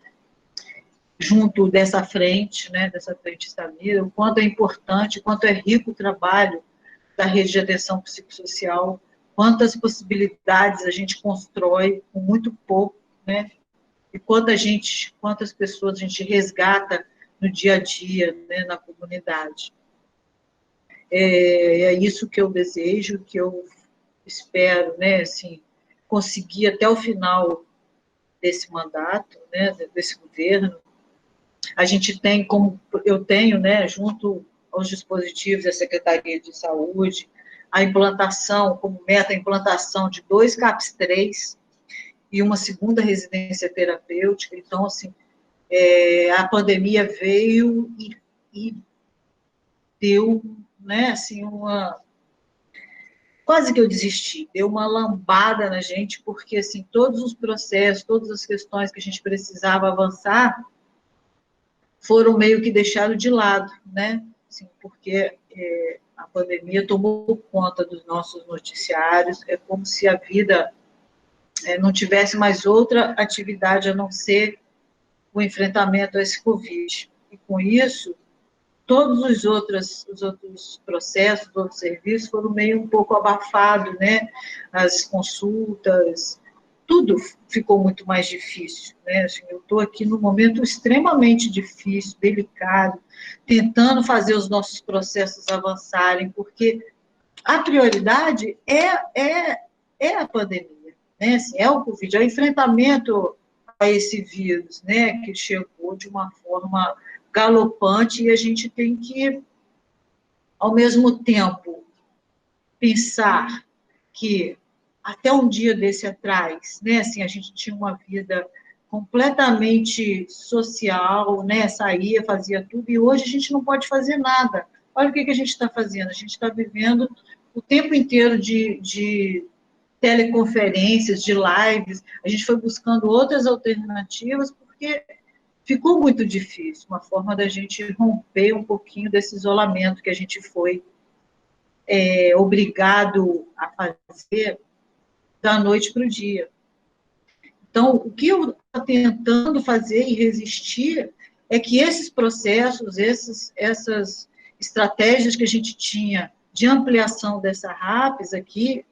junto dessa frente, né, dessa frente Samira, o quanto é importante, o quanto é rico o trabalho da rede de atenção psicossocial, quantas possibilidades a gente constrói com muito pouco, né, e quantas pessoas a gente resgata no dia a dia, né, na comunidade. É isso que eu desejo, que eu espero, né, assim, conseguir até o final desse mandato, né, desse governo. A gente tem, como eu tenho, né, junto aos dispositivos da Secretaria de Saúde, a implantação, como meta, a implantação de 2 CAPS-3 e uma segunda residência terapêutica. Então, assim, a pandemia veio e deu, né, assim, quase que eu desisti, deu uma lambada na gente, porque, assim, todos os processos, todas as questões que a gente precisava avançar, foram meio que deixados de lado, né? Assim, porque a pandemia tomou conta dos nossos noticiários, é como se a vida não tivesse mais outra atividade a não ser o enfrentamento a esse Covid. E com isso, todos os outros processos, os outros serviços foram meio um pouco abafados, né? As consultas, tudo ficou muito mais difícil, né? Assim, eu estou aqui num momento extremamente difícil, delicado, tentando fazer os nossos processos avançarem, porque a prioridade é a pandemia, né? Assim, é o Covid, é o enfrentamento a esse vírus, né? Que chegou de uma forma galopante e a gente tem que, ao mesmo tempo, pensar que até um dia desse atrás, né, assim, a gente tinha uma vida completamente social, né, saía, fazia tudo, e hoje a gente não pode fazer nada. Olha o que a gente está fazendo, a gente está vivendo o tempo inteiro de teleconferências, de lives, a gente foi buscando outras alternativas, porque ficou muito difícil, uma forma da gente romper um pouquinho desse isolamento que a gente foi obrigado a fazer da noite para o dia. Então, o que eu estou tentando fazer e resistir é que esses processos, essas estratégias que a gente tinha de ampliação dessa RAPS aqui,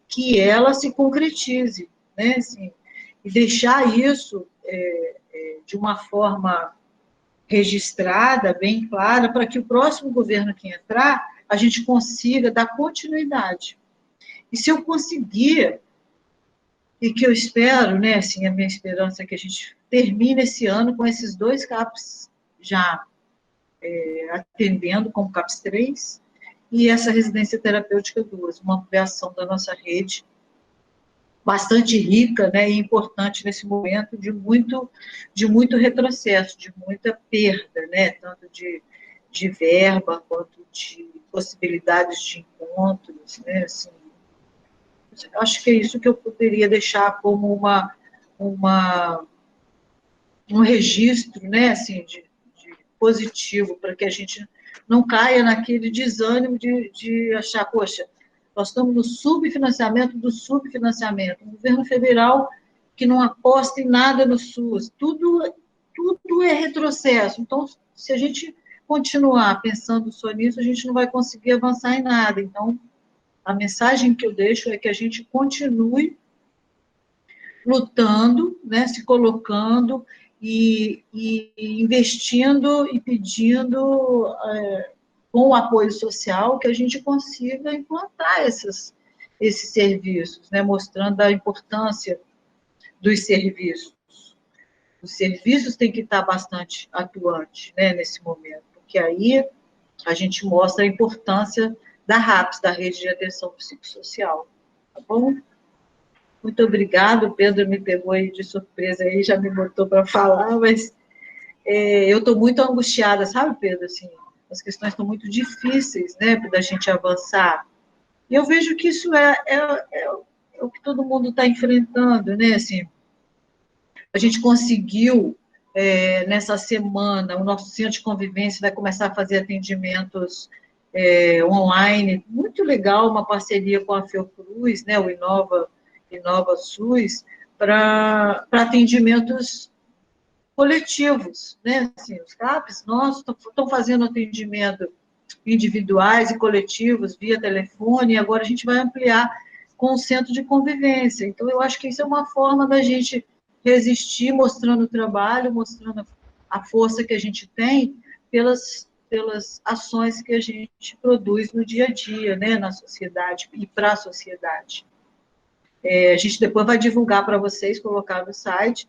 que ela se concretize, né? Assim, e deixar isso de uma forma registrada, bem clara, para que o próximo governo que entrar, a gente consiga dar continuidade. E se eu conseguir, e que eu espero, né, assim, a minha esperança é que a gente termine esse ano com esses 2 CAPs já atendendo como CAPs 3, e essa residência terapêutica 2, uma ampliação da nossa rede bastante rica, né, e importante nesse momento de muito retrocesso, de muita perda, né, tanto de verba quanto de possibilidades de encontros, né, assim. Acho que é isso que eu poderia deixar como um registro, né, assim, de positivo, para que a gente não caia naquele desânimo de achar, poxa, nós estamos no subfinanciamento do subfinanciamento. Um governo federal que não aposta em nada no SUS. Tudo é retrocesso. Então, se a gente continuar pensando só nisso, a gente não vai conseguir avançar em nada. Então, a mensagem que eu deixo é que a gente continue lutando, né, se colocando e investindo e pedindo com o apoio social, que a gente consiga implantar esses serviços, né, mostrando a importância dos serviços. Os serviços têm que estar bastante atuantes, né, nesse momento, porque aí a gente mostra a importância da RAPS, da Rede de Atenção Psicossocial. Tá bom? Muito obrigado, o Pedro me pegou aí de surpresa, aí já me botou para falar, mas eu estou muito angustiada, sabe, Pedro? Assim, as questões estão muito difíceis, né, da gente avançar. E eu vejo que isso é o que todo mundo está enfrentando, né? Assim, a gente conseguiu, nessa semana, o nosso centro de convivência vai começar a fazer atendimentos online, muito legal, uma parceria com a Fiocruz, né, o Inova SUS, para atendimentos coletivos, né? Assim, os CAPs nossos estão fazendo atendimento individuais e coletivos via telefone, e agora a gente vai ampliar com o centro de convivência. Então, eu acho que isso é uma forma da gente resistir, mostrando o trabalho, mostrando a força que a gente tem pelas ações que a gente produz no dia a dia, né, na sociedade e para a sociedade. A gente depois vai divulgar para vocês, colocar no site,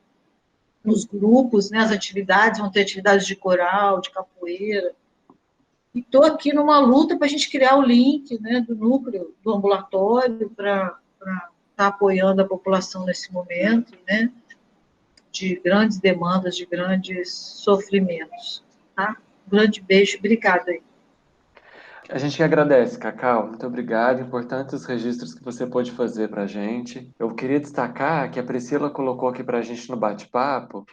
nos grupos, né, as atividades, vão ter atividades de coral, de capoeira. E estou aqui numa luta para a gente criar o link, né, do núcleo, do ambulatório, para estar apoiando a população nesse momento, né, de grandes demandas, de grandes sofrimentos. Tá? Um grande beijo, obrigada aí. A gente que agradece, Cacau. Muito obrigado. Importantes os registros que você pôde fazer para a gente. Eu queria destacar que a Priscila colocou aqui para a gente no bate-papo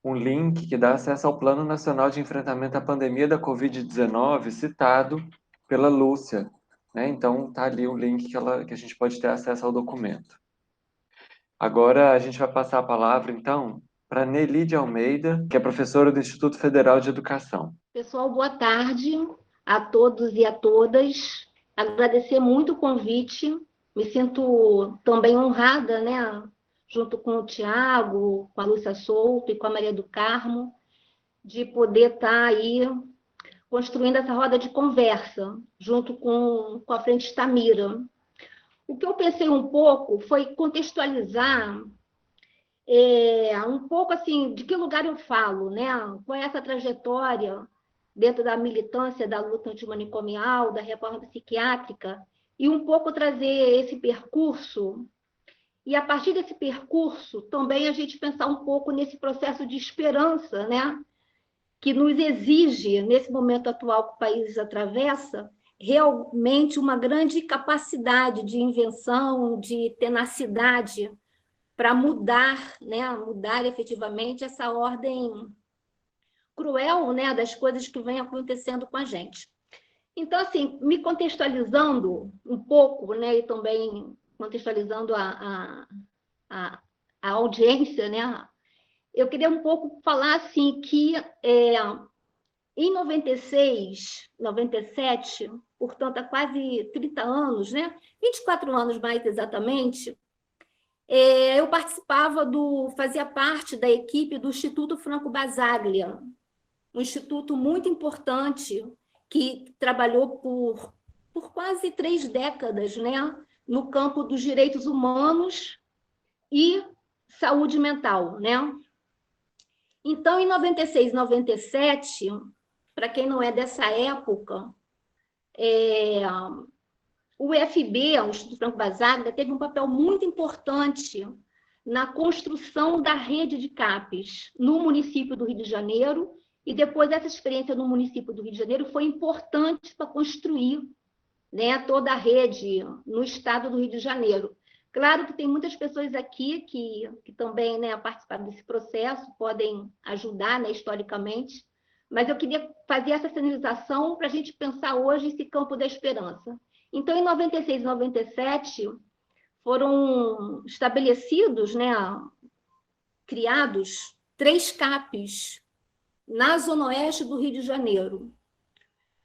um link que dá acesso ao Plano Nacional de Enfrentamento à Pandemia da Covid-19, citado pela Lúcia, né? Então, tá ali o link que a gente pode ter acesso ao documento. Agora, a gente vai passar a palavra, então, para Nelly de Almeida, que é professora do Instituto Federal de Educação. Pessoal, boa tarde a todos e a todas. Agradecer muito o convite. Me sinto também honrada, né? Junto com o Tiago, com a Lúcia Souto e com a Maria do Carmo, de poder estar aí construindo essa roda de conversa, junto com a Frente Stamira. O que eu pensei um pouco foi contextualizar um pouco assim, de que lugar eu falo, né? Qual é essa trajetória dentro da militância da luta antimanicomial, da reforma psiquiátrica, e um pouco trazer esse percurso, e a partir desse percurso também a gente pensar um pouco nesse processo de esperança, né? Que nos exige, nesse momento atual que o país atravessa, realmente uma grande capacidade de invenção, de tenacidade, para mudar, né? Mudar efetivamente essa ordem cruel, né? Das coisas que vem acontecendo com a gente. Então, assim, me contextualizando um pouco, né? E também contextualizando a audiência, né? Eu queria um pouco falar assim que em 96, 97, portanto, há quase 30 anos, né? 24 anos mais exatamente, eu fazia parte da equipe do Instituto Franco Basaglia, um instituto muito importante que trabalhou por quase 3 décadas, né? No campo dos direitos humanos e saúde mental, né? Então, em 96, 97, para quem não é dessa época, o UFB, o Instituto Franco Basaglia, teve um papel muito importante na construção da rede de CAPs no município do Rio de Janeiro, e depois essa experiência no município do Rio de Janeiro foi importante para construir, né, toda a rede no estado do Rio de Janeiro. Claro que tem muitas pessoas aqui que também, né, participaram desse processo, podem ajudar, né, historicamente, mas eu queria fazer essa sinalização para a gente pensar hoje esse campo da esperança. Então, em 96 e 97, foram estabelecidos, né, criados 3 CAPs na Zona Oeste do Rio de Janeiro.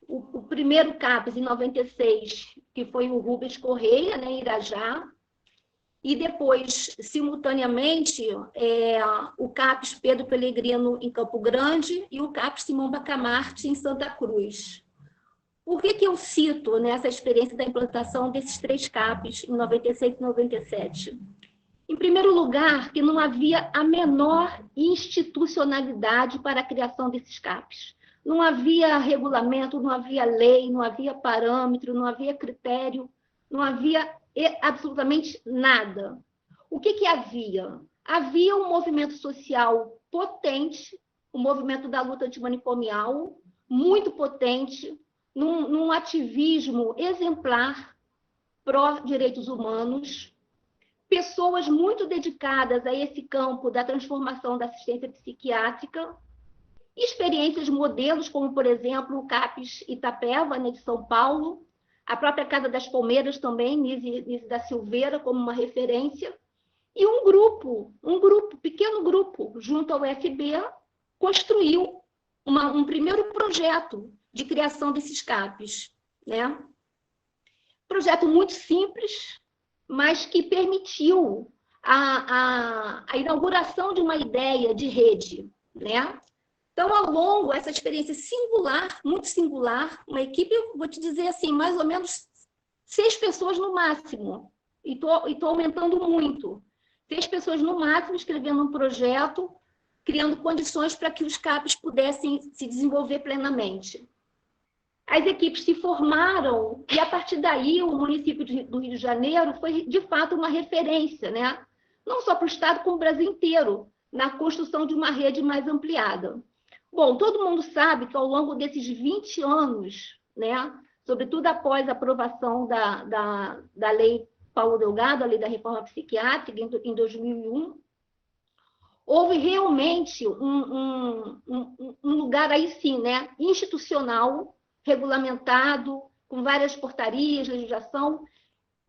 O primeiro CAPs, em 96, que foi o Rubens Correia, né, em Irajá, e depois, simultaneamente, o CAPS Pedro Pellegrino, em Campo Grande, e o CAPS Simão Bacamarte, em Santa Cruz. Por que eu cito nessa experiência da implantação desses 3 CAPs, em 96 e 97? Em primeiro lugar, que não havia a menor institucionalidade para a criação desses CAPs. Não havia regulamento, não havia lei, não havia parâmetro, não havia critério, não havia absolutamente nada. O que havia? Havia um movimento social potente, o movimento da luta antimanicomial, muito potente, num ativismo exemplar pró-direitos humanos, pessoas muito dedicadas a esse campo da transformação da assistência psiquiátrica, experiências modelos, como, por exemplo, o CAPS Itapeva, né, de São Paulo, a própria Casa das Palmeiras também, Nise da Silveira, como uma referência, e um pequeno grupo, junto ao UFB, construiu um primeiro projeto de criação desses CAPs, né? Projeto muito simples, mas que permitiu a inauguração de uma ideia de rede, né? Então, ao longo, essa experiência singular, muito singular, uma equipe, eu vou te dizer assim, mais ou menos 6 pessoas no máximo, e estou aumentando muito. 6 pessoas no máximo escrevendo um projeto, criando condições para que os CAPs pudessem se desenvolver plenamente. As equipes se formaram e, a partir daí, o município do Rio de Janeiro foi, de fato, uma referência, né? Não só para o Estado, como para o Brasil inteiro, na construção de uma rede mais ampliada. Bom, todo mundo sabe que, ao longo desses 20 anos, né, sobretudo após a aprovação da Lei Paulo Delgado, a Lei da Reforma Psiquiátrica, em 2001, houve realmente um lugar aí sim, né, institucional, regulamentado, com várias portarias, legislação,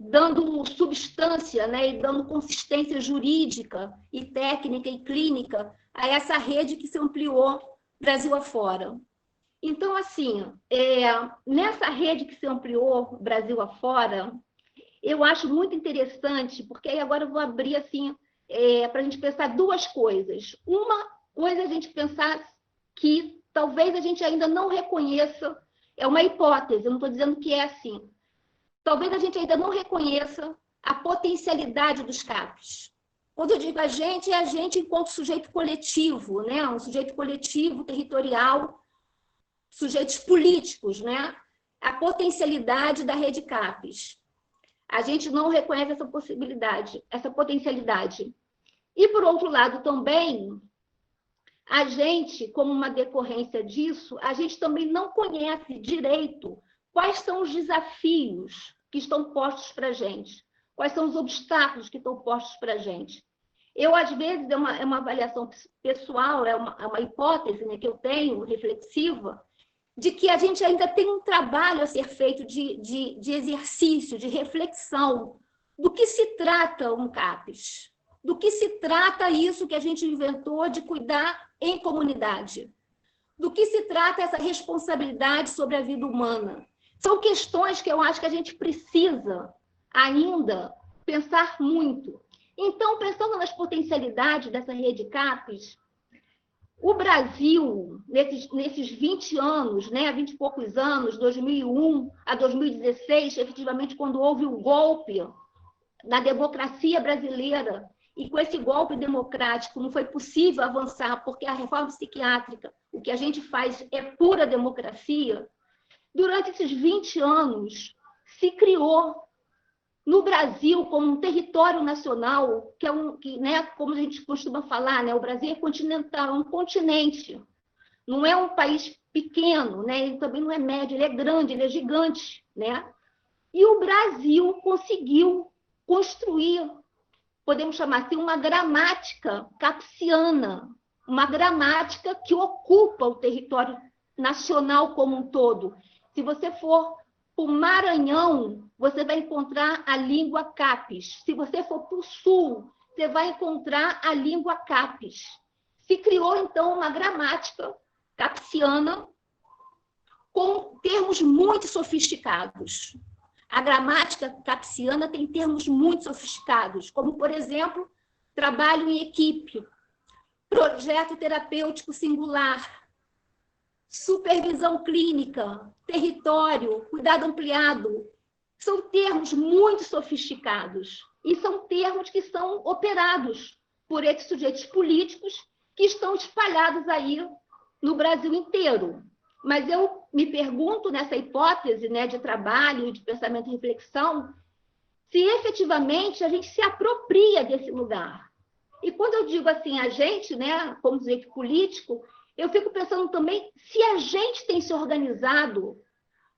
dando substância, né, e dando consistência jurídica e técnica e clínica a essa rede que se ampliou Brasil afora. Então, assim, nessa rede que se ampliou Brasil afora, eu acho muito interessante, porque aí agora eu vou abrir assim, para a gente pensar duas coisas. Uma coisa é a gente pensar que talvez a gente ainda não reconheça, é uma hipótese, eu não estou dizendo que é assim, talvez a gente ainda não reconheça a potencialidade dos CAPs. Quando eu digo a gente, é a gente enquanto sujeito coletivo, né? Um sujeito coletivo, territorial, sujeitos políticos, né? A potencialidade da rede CAPES. A gente não reconhece essa possibilidade, essa potencialidade. E, por outro lado, também, a gente, como uma decorrência disso, a gente também não conhece direito quais são os desafios que estão postos para a gente, quais são os obstáculos que estão postos para a gente. Eu, às vezes, é uma avaliação pessoal, é uma hipótese, né, que eu tenho, reflexiva, de que a gente ainda tem um trabalho a ser feito de exercício, de reflexão, do que se trata um CAPES, do que se trata isso que a gente inventou de cuidar em comunidade, do que se trata essa responsabilidade sobre a vida humana. São questões que eu acho que a gente precisa ainda pensar muito. Então, pensando nas potencialidades dessa rede CAPES, o Brasil, nesses 20 anos, né, 20 e poucos anos, 2001 a 2016, efetivamente, quando houve o golpe na democracia brasileira, e com esse golpe democrático não foi possível avançar, porque a reforma psiquiátrica, o que a gente faz é pura democracia, durante esses 20 anos se criou no Brasil como um território nacional, que né, como a gente costuma falar, né, o Brasil é continental, é um continente, não é um país pequeno, né, ele também não é médio, ele é grande, ele é gigante, né? E o Brasil conseguiu construir, podemos chamar assim, uma gramática capsiana, uma gramática que ocupa o território nacional como um todo. Se você for para o Maranhão, você vai encontrar a língua CAPES. Se você for para o Sul, você vai encontrar a língua CAPES. Se criou, então, uma gramática capsiana com termos muito sofisticados. A gramática capsiana tem termos muito sofisticados, como, por exemplo, trabalho em equipe, projeto terapêutico singular, supervisão clínica, território, cuidado ampliado. São termos muito sofisticados e são termos que são operados por esses sujeitos políticos que estão espalhados aí no Brasil inteiro. Mas eu me pergunto, nessa hipótese, né, de trabalho, de pensamento e reflexão, se efetivamente a gente se apropria desse lugar. E quando eu digo assim, a gente, né, como sujeito político, eu fico pensando também se a gente tem se organizado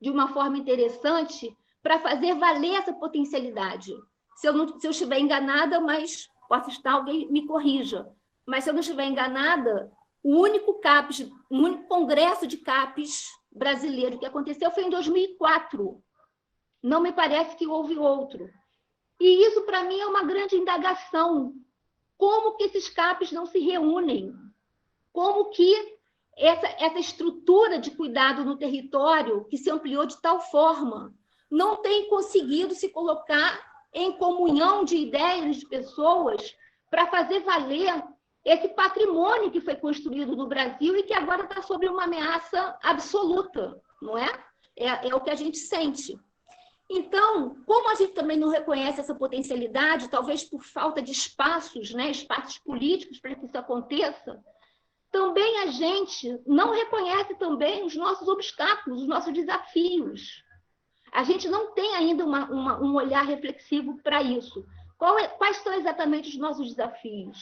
de uma forma interessante para fazer valer essa potencialidade. Se eu estiver enganada, mas posso estar, alguém me corrija. Mas se eu não estiver enganada, o único CAPES, o único congresso de CAPES brasileiro que aconteceu foi em 2004. Não me parece que houve outro. E isso, para mim, é uma grande indagação. Como que esses CAPES não se reúnem? Como que essa estrutura de cuidado no território, que se ampliou de tal forma, não tem conseguido se colocar em comunhão de ideias de pessoas para fazer valer esse patrimônio que foi construído no Brasil e que agora está sob uma ameaça absoluta, não é? É o que a gente sente. Então, como a gente também não reconhece essa potencialidade, talvez por falta de espaços, né, espaços políticos para que isso aconteça, também a gente não reconhece também os nossos obstáculos, os nossos desafios. A gente não tem ainda um olhar reflexivo para isso. Quais são exatamente os nossos desafios?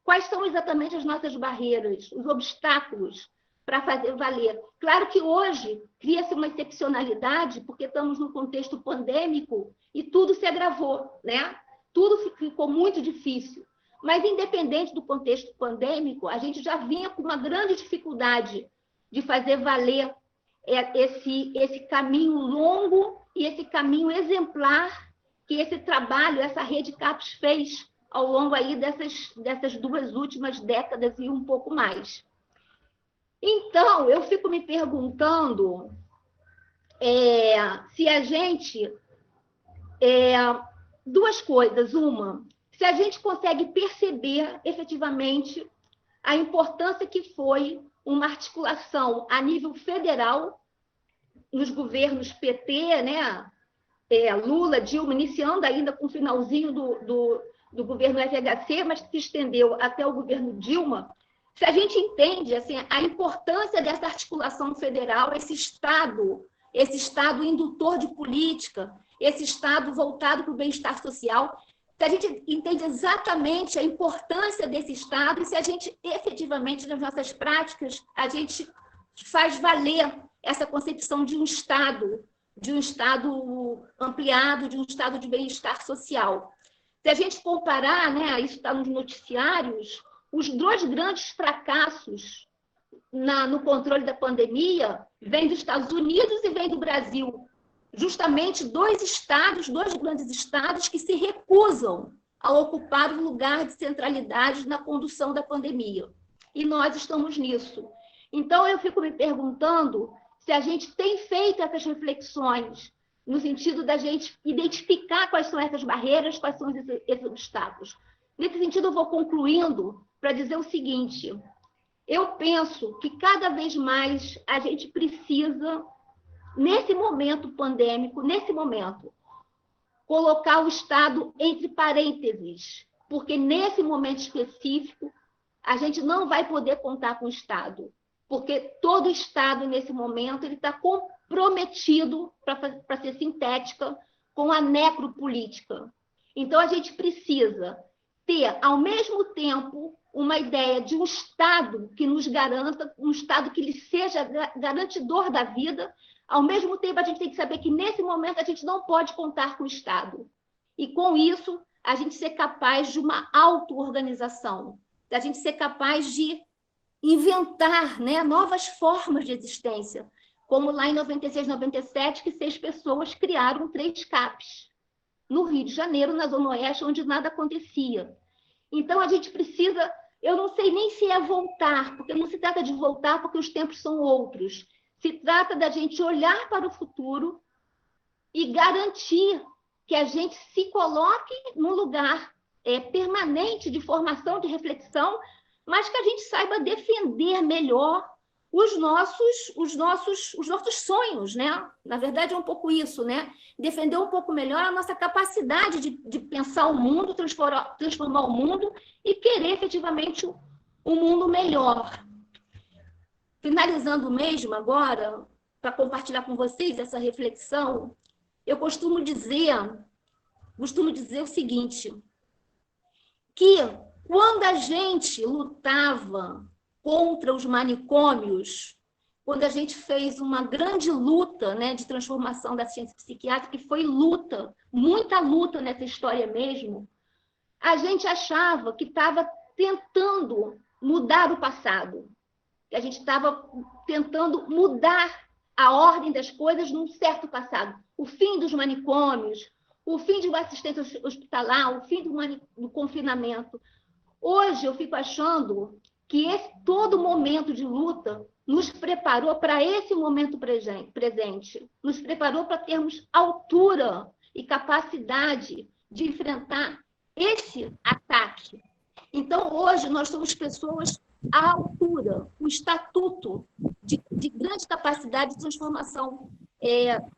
Quais são exatamente as nossas barreiras, os obstáculos para fazer valer? Claro que hoje cria-se uma excepcionalidade, porque estamos num contexto pandêmico e tudo se agravou, né? Tudo ficou muito difícil. Mas, independente do contexto pandêmico, a gente já vinha com uma grande dificuldade de fazer valer esse caminho longo e esse caminho exemplar que esse trabalho, essa rede CAPES fez ao longo aí dessas 2 últimas décadas e um pouco mais. Então, eu fico me perguntando se a gente... 2 coisas. Uma, se a gente consegue perceber efetivamente a importância que foi uma articulação a nível federal nos governos PT, né? Lula, Dilma, iniciando ainda com o finalzinho do governo FHC, mas que se estendeu até o governo Dilma. Se a gente entende assim, a importância dessa articulação federal, esse Estado indutor de política, esse Estado voltado para o bem-estar social, se a gente entende exatamente a importância desse Estado e se a gente efetivamente, nas nossas práticas, a gente faz valer essa concepção de um Estado ampliado, de um Estado de bem-estar social. Se a gente comparar, né, isso está nos noticiários, os 2 grandes fracassos no controle da pandemia vêm dos Estados Unidos e vêm do Brasil. Justamente 2 grandes estados que se recusam a ocupar o lugar de centralidade na condução da pandemia. E nós estamos nisso. Então, eu fico me perguntando se a gente tem feito essas reflexões no sentido da gente identificar quais são essas barreiras, quais são esses obstáculos. Nesse sentido, eu vou concluindo para dizer o seguinte: eu penso que cada vez mais a gente precisa, nesse momento pandêmico, colocar o Estado entre parênteses, porque nesse momento específico a gente não vai poder contar com o Estado, porque todo o Estado, nesse momento, ele está comprometido, para ser sintética, com a necropolítica. Então, a gente precisa ter, ao mesmo tempo, uma ideia de um Estado que nos garanta, um Estado que lhe seja garantidor da vida. Ao mesmo tempo, a gente tem que saber que, nesse momento, a gente não pode contar com o Estado. E, com isso, a gente ser capaz de uma auto-organização, da gente ser capaz de inventar, né, novas formas de existência, como lá em 96, 97, que 6 pessoas criaram 3 CAPs, no Rio de Janeiro, na Zona Oeste, onde nada acontecia. Então, a gente precisa, eu não sei nem se é voltar, porque não se trata de voltar, porque os tempos são outros. Se trata da gente olhar para o futuro e garantir que a gente se coloque num lugar permanente de formação, de reflexão, mas que a gente saiba defender melhor os nossos sonhos, né? Na verdade, é um pouco isso, né? Defender um pouco melhor a nossa capacidade de pensar o mundo, transformar o mundo e querer efetivamente um mundo melhor. Finalizando mesmo agora, para compartilhar com vocês essa reflexão, eu costumo dizer o seguinte, que quando a gente lutava contra os manicômios, quando a gente fez uma grande luta, né, de transformação da ciência psiquiátrica, que foi luta, muita luta nessa história mesmo, a gente achava que estava tentando mudar o passado, que a gente estava tentando mudar a ordem das coisas num certo passado. O fim dos manicômios, o fim de uma assistência hospitalar, o fim do confinamento. Hoje eu fico achando que todo momento de luta nos preparou para esse momento presente, nos preparou para termos altura e capacidade de enfrentar esse ataque. Então, hoje, nós somos pessoas à altura, um estatuto de grande capacidade de transformação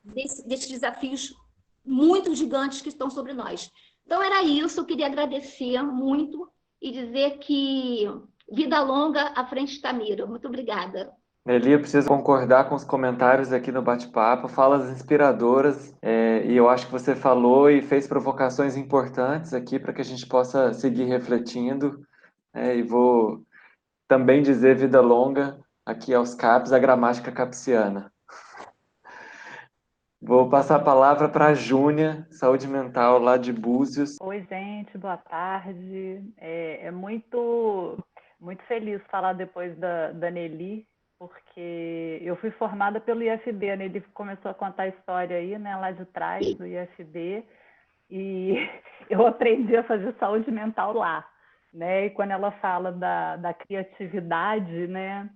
desses desafios muito gigantes que estão sobre nós. Então, era isso, eu queria agradecer muito e dizer que vida longa à frente da mira. Muito obrigada. Nelly, eu preciso concordar com os comentários aqui no bate-papo, falas inspiradoras, e eu acho que você falou e fez provocações importantes aqui para que a gente possa seguir refletindo, e vou também dizer vida longa aqui aos CAPs, a gramática capsiana. Vou passar a palavra para a Júnia, saúde mental lá de Búzios. Oi, gente, boa tarde. É muito feliz falar depois da Nelly, porque eu fui formada pelo IFB. A Nelly começou a contar a história aí, né, lá de trás do IFB, e eu aprendi a fazer saúde mental lá, né? E quando ela fala da criatividade, né?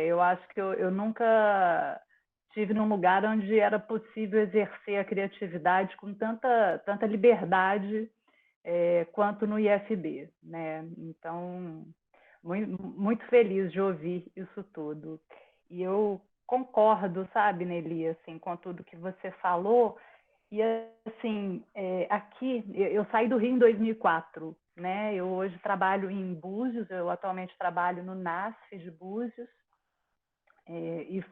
Eu acho que eu nunca estive num lugar onde era possível exercer a criatividade com tanta liberdade quanto no IFB, né? Então, muito feliz de ouvir isso tudo. E eu concordo, sabe, Nelly, assim, com tudo que você falou. E, assim, aqui, eu saí do Rio em 2004, né? Eu hoje trabalho em Búzios, eu atualmente trabalho no NASF de Búzios, e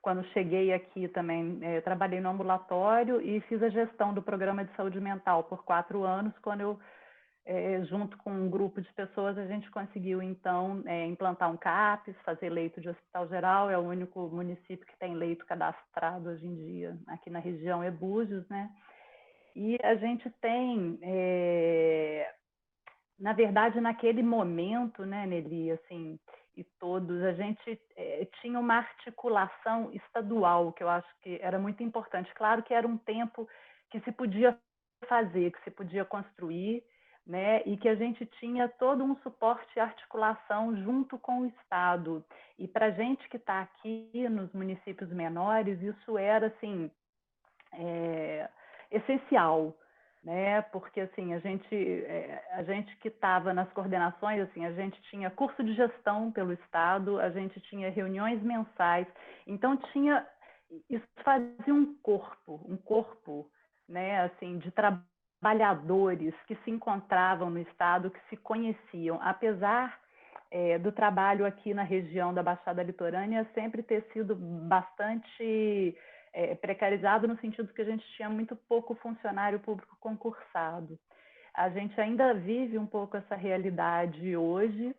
quando cheguei aqui também, eu trabalhei no ambulatório e fiz a gestão do programa de saúde mental por 4 anos, quando eu, junto com um grupo de pessoas, a gente conseguiu, então, implantar um CAPS, fazer leito de hospital geral, é o único município que tem leito cadastrado hoje em dia, aqui na região é Búzios, né? E a gente tem, na verdade, naquele momento, né, Nelly, assim, e todos, a gente tinha uma articulação estadual, que eu acho que era muito importante. Claro que era um tempo que se podia fazer, que se podia construir, né, e que a gente tinha todo um suporte e articulação junto com o Estado. E para a gente que está aqui nos municípios menores, isso era, assim, essencial, né? Porque assim a gente que estava nas coordenações, assim, a gente tinha curso de gestão pelo Estado, a gente tinha reuniões mensais, então isso fazia um corpo, né? Assim, de trabalhadores que se encontravam no Estado, que se conheciam, apesar do trabalho aqui na região da Baixada Litorânea sempre ter sido bastante precarizado, no sentido que a gente tinha muito pouco funcionário público concursado. A gente ainda vive um pouco essa realidade hoje,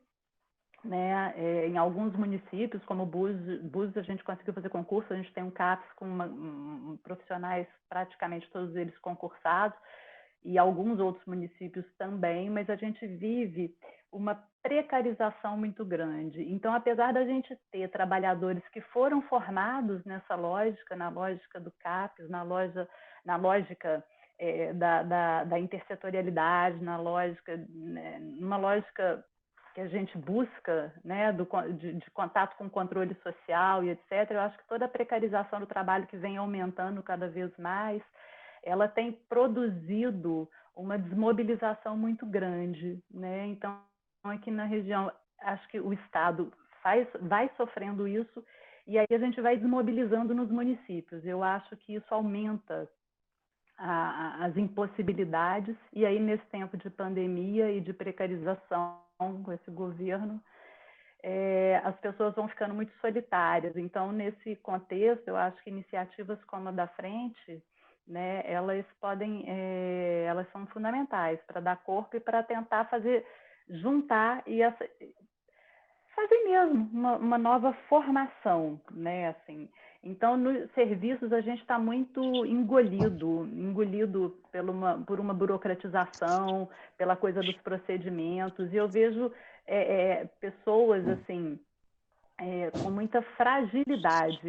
né? Em alguns municípios, como Búzios, a gente conseguiu fazer concurso, a gente tem um CAPS com profissionais praticamente todos eles concursados, e alguns outros municípios também, mas a gente vive uma precarização muito grande. Então, apesar da gente ter trabalhadores que foram formados nessa lógica, na lógica do CAPES, na lógica da intersetorialidade, numa lógica que a gente busca, né, de contato com controle social e etc., eu acho que toda a precarização do trabalho que vem aumentando cada vez mais, ela tem produzido uma desmobilização muito grande, né? Então, aqui na região, acho que o Estado vai sofrendo isso e aí a gente vai desmobilizando nos municípios. Eu acho que isso aumenta as impossibilidades e aí nesse tempo de pandemia e de precarização com esse governo, as pessoas vão ficando muito solitárias. Então, nesse contexto, eu acho que iniciativas como a da Frente, né, elas são fundamentais para dar corpo e para tentar juntar e fazer mesmo uma nova formação, né, assim. Então, nos serviços a gente está muito engolido por uma burocratização, pela coisa dos procedimentos, e eu vejo pessoas assim com muita fragilidade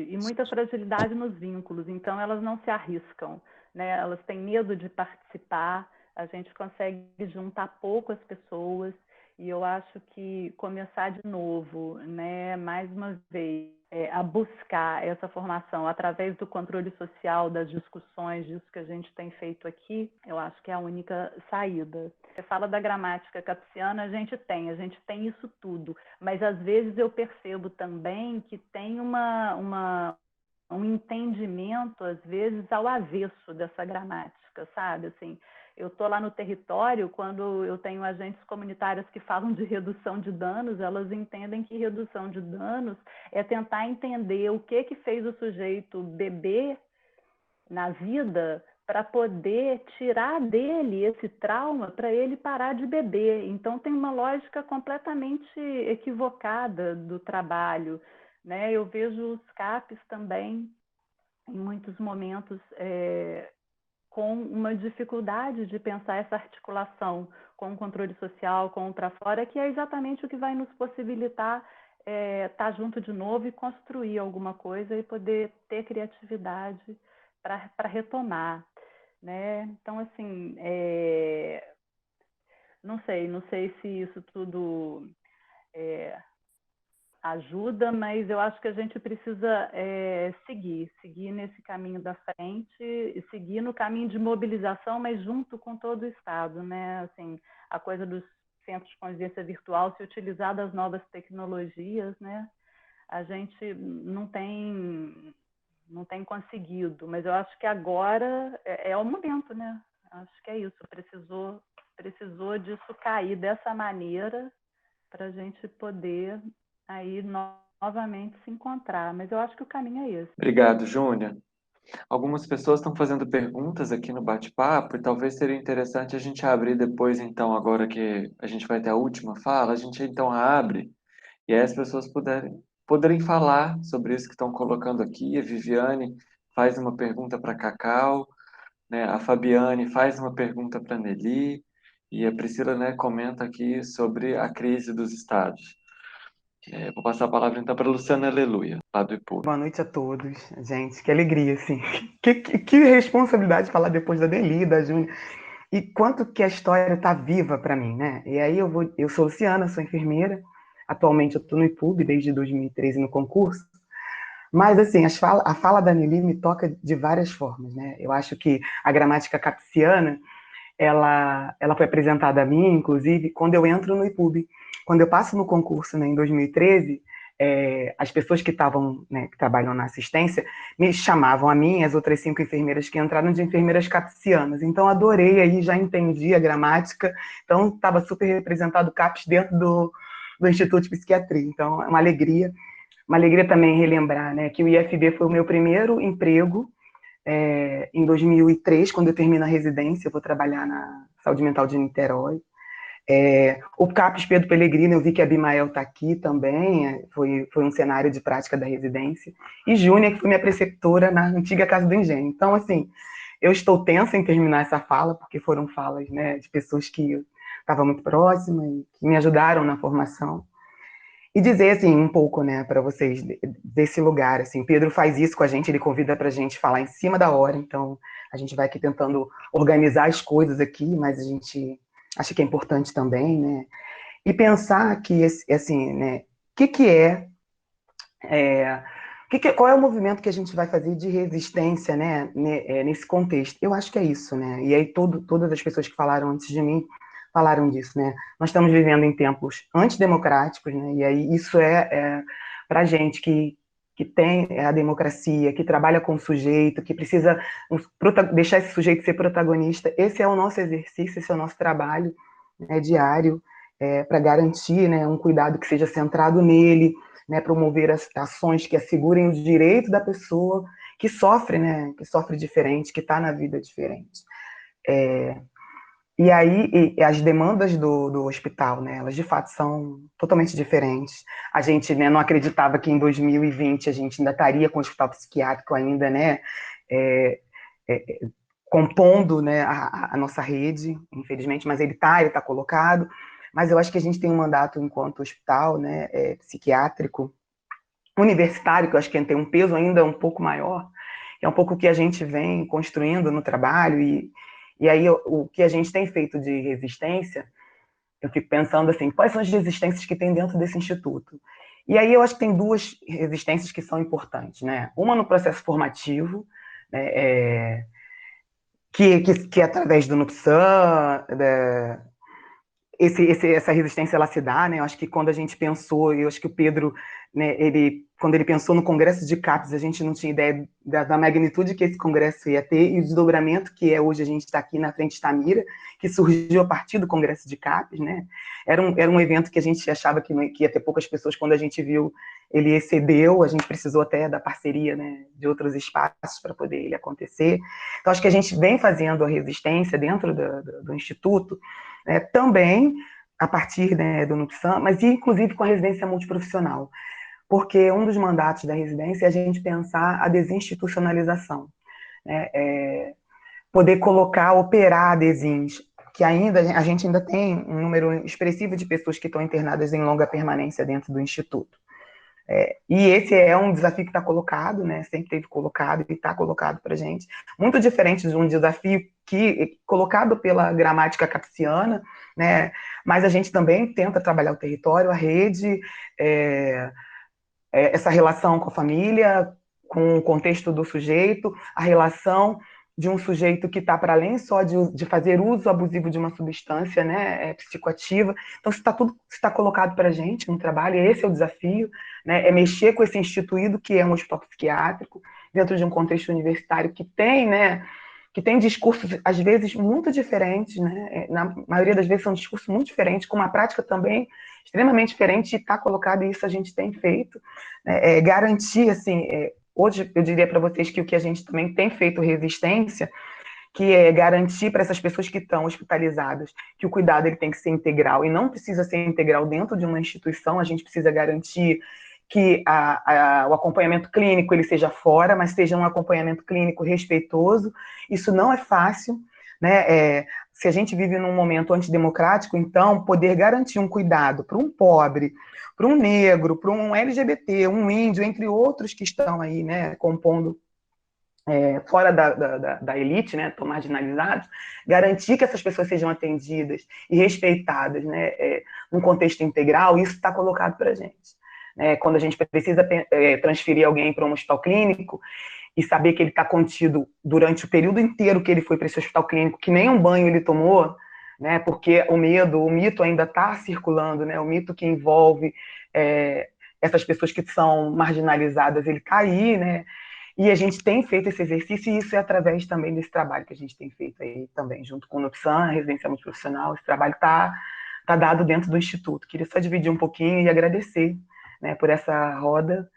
nos vínculos, então elas não se arriscam, né? Elas têm medo de participar, a gente consegue juntar pouco as pessoas, e eu acho que começar de novo, né, mais uma vez, a buscar essa formação através do controle social, das discussões, disso que a gente tem feito aqui, eu acho que é a única saída. Você fala da gramática capsiana, a gente tem isso tudo, mas às vezes eu percebo também que tem um entendimento, às vezes, ao avesso dessa gramática, sabe? Assim, eu estou lá no território, quando eu tenho agentes comunitárias que falam de redução de danos, elas entendem que redução de danos é tentar entender o que fez o sujeito beber na vida para poder tirar dele esse trauma para ele parar de beber. Então, tem uma lógica completamente equivocada do trabalho, né? Eu vejo os CAPs também, em muitos momentos, com uma dificuldade de pensar essa articulação com o controle social, com o para fora, que é exatamente o que vai nos possibilitar estar junto de novo e construir alguma coisa e poder ter criatividade para retomar. né? Então, assim, não sei se isso tudo ajuda, mas eu acho que a gente precisa seguir nesse caminho da frente, e seguir no caminho de mobilização, mas junto com todo o Estado, né? Assim, a coisa dos centros de convivência virtual, se utilizar das novas tecnologias, né? A gente não tem conseguido, mas eu acho que agora é o momento, né? Acho que é isso, precisou disso cair dessa maneira para a gente poder aí novamente se encontrar, mas eu acho que o caminho é esse. Obrigado, Júnia. Algumas pessoas estão fazendo perguntas aqui no bate-papo e talvez seria interessante a gente abrir depois, então, agora que a gente vai ter a última fala, a gente então abre e aí as pessoas poderem falar sobre isso que estão colocando aqui. A Viviane faz uma pergunta para a Cacau, né? A Fabiane faz uma pergunta para a Nelly e a Priscila, né, comenta aqui sobre a crise dos estados. Vou passar a palavra então para a Luciana Aleluia, lá do IPUB. Boa noite a todos, gente, que alegria, assim, que responsabilidade falar depois da Nelly, da Júnia, e quanto que a história está viva para mim, né? E aí eu sou Luciana, sou enfermeira, atualmente eu estou no IPUB desde 2013 no concurso, mas assim, a fala da Nelly me toca de várias formas, né? Eu acho que a gramática capsiana, ela foi apresentada a mim, inclusive, quando eu entro no IPUB. Quando eu passo no concurso, né, em 2013, as pessoas que estavam, né, que trabalham na assistência, me chamavam a mim e as outras 5 enfermeiras que entraram de enfermeiras capsianas. Então, adorei, aí já entendi a gramática. Então, estava super representado o CAPS dentro do Instituto de Psiquiatria. Então, é uma alegria. Uma alegria também relembrar, né, que o IFB foi o meu primeiro emprego, em 2003, quando eu termino a residência, eu vou trabalhar na Saúde Mental de Niterói. O CAPS Pedro Pellegrino, eu vi que a Abimael está aqui também, foi um cenário de prática da residência. E Júnia, que foi minha preceptora na antiga Casa do Engenho. Então, assim, eu estou tensa em terminar essa fala, porque foram falas, né, de pessoas que estavam muito próximas e que me ajudaram na formação. E dizer, assim, um pouco, né, para vocês desse lugar, assim, Pedro faz isso com a gente, ele convida para a gente falar em cima da hora, então a gente vai aqui tentando organizar as coisas aqui, mas a gente acha que é importante também, né, e pensar que, assim, né, qual é o movimento que a gente vai fazer de resistência, né, nesse contexto? Eu acho que é isso, né, e aí todas as pessoas que falaram antes de mim falaram disso, né? Nós estamos vivendo em tempos antidemocráticos, né? E aí isso para a gente que tem a democracia, que trabalha com o sujeito, que precisa deixar esse sujeito ser protagonista. Esse é o nosso exercício, esse é o nosso trabalho, né, diário, para garantir, né, um cuidado que seja centrado nele, né, promover as ações que assegurem o direito da pessoa que sofre, né, que sofre diferente, que está na vida diferente. E aí, as demandas do hospital, né, elas de fato são totalmente diferentes. A gente, né, não acreditava que em 2020 a gente ainda estaria com o hospital psiquiátrico ainda, né, compondo, né, a nossa rede, infelizmente, mas ele está colocado. Mas eu acho que a gente tem um mandato enquanto hospital, né, psiquiátrico, universitário, que eu acho que tem um peso ainda um pouco maior, que é um pouco o que a gente vem construindo no trabalho. E aí, o que a gente tem feito de resistência, eu fico pensando assim, quais são as resistências que tem dentro desse instituto? E aí eu acho que tem 2 resistências que são importantes, né? Uma no processo formativo, né, que através do NUPSAM, essa resistência ela se dá, né? Eu acho que quando a gente pensou, eu acho que o Pedro, né, quando ele pensou no Congresso de CAPES, a gente não tinha ideia da magnitude que esse Congresso ia ter e o desdobramento que hoje a gente está aqui na frente da Mira, que surgiu a partir do Congresso de CAPES, né? Era um evento que a gente achava que ia ter poucas pessoas, quando a gente viu ele excedeu, a gente precisou até da parceria, né, de outros espaços para poder ele acontecer. Então, acho que a gente vem fazendo a resistência dentro do Instituto, também a partir, né, do NUPSAM, mas inclusive com a residência multiprofissional, porque um dos mandatos da residência é a gente pensar a desinstitucionalização, né, poder operar desins, que a gente ainda tem um número expressivo de pessoas que estão internadas em longa permanência dentro do Instituto. E esse é um desafio que está colocado, né? Sempre teve colocado e está colocado para a gente. Muito diferente de um desafio colocado pela gramática capsiana, né? Mas a gente também tenta trabalhar o território, a rede, essa relação com a família, com o contexto do sujeito, a relação de um sujeito que está para além só de fazer uso abusivo de uma substância, né, psicoativa. Então, isso está colocado para a gente no trabalho, e esse é o desafio, né, é mexer com esse instituído que é um hospital psiquiátrico, dentro de um contexto universitário que tem, né, que tem discursos, às vezes, muito diferentes, né, na maioria das vezes são discursos muito diferentes, com uma prática também extremamente diferente, e está colocado, e isso a gente tem feito, né, garantir, assim, hoje eu diria para vocês que o que a gente também tem feito resistência, que é garantir para essas pessoas que estão hospitalizadas que o cuidado ele tem que ser integral, e não precisa ser integral dentro de uma instituição, a gente precisa garantir que o acompanhamento clínico ele seja fora, mas seja um acompanhamento clínico respeitoso. Isso não é fácil, né? Se a gente vive num momento antidemocrático, então poder garantir um cuidado para um pobre, para um negro, para um LGBT, um índio, entre outros que estão aí, né, compondo fora da elite, né, estão marginalizados, garantir que essas pessoas sejam atendidas e respeitadas, né, num contexto integral, isso está colocado para a gente. Quando a gente precisa transferir alguém para um hospital clínico e saber que ele está contido durante o período inteiro que ele foi para esse hospital clínico, que nem um banho ele tomou, né, porque o mito ainda está circulando, né, o mito que envolve essas pessoas que são marginalizadas, ele está aí, né, e a gente tem feito esse exercício, e isso é através também desse trabalho que a gente tem feito aí também, junto com o NUPSAN, a residência multiprofissional. Esse trabalho está dado dentro do Instituto. Queria só dividir um pouquinho e agradecer, né, por essa roda,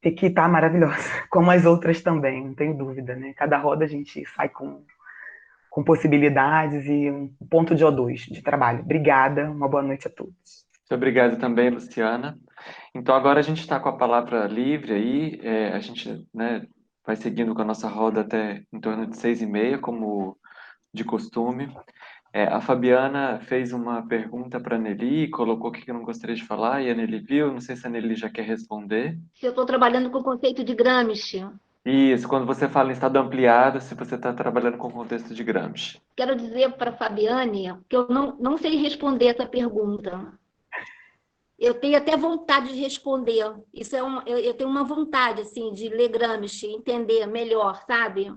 que está maravilhosa, como as outras também, não tenho dúvida, né? Cada roda a gente sai com possibilidades e um ponto de O2 de trabalho. Obrigada, uma boa noite a todos. Muito obrigado também, Luciana. Então, agora a gente está com a palavra livre aí, a gente, né, vai seguindo com a nossa roda até em torno de 6h30, como de costume. A Fabiana fez uma pergunta para a Nelly, colocou o que eu não gostaria de falar, e a Nelly viu, não sei se a Nelly já quer responder. Se eu estou trabalhando com o conceito de Gramsci. Isso, quando você fala em estado ampliado, se você está trabalhando com o contexto de Gramsci. Quero dizer para a Fabiane que eu não sei responder essa pergunta. Eu tenho até vontade de responder. Isso eu tenho uma vontade assim, de ler Gramsci, entender melhor, sabe?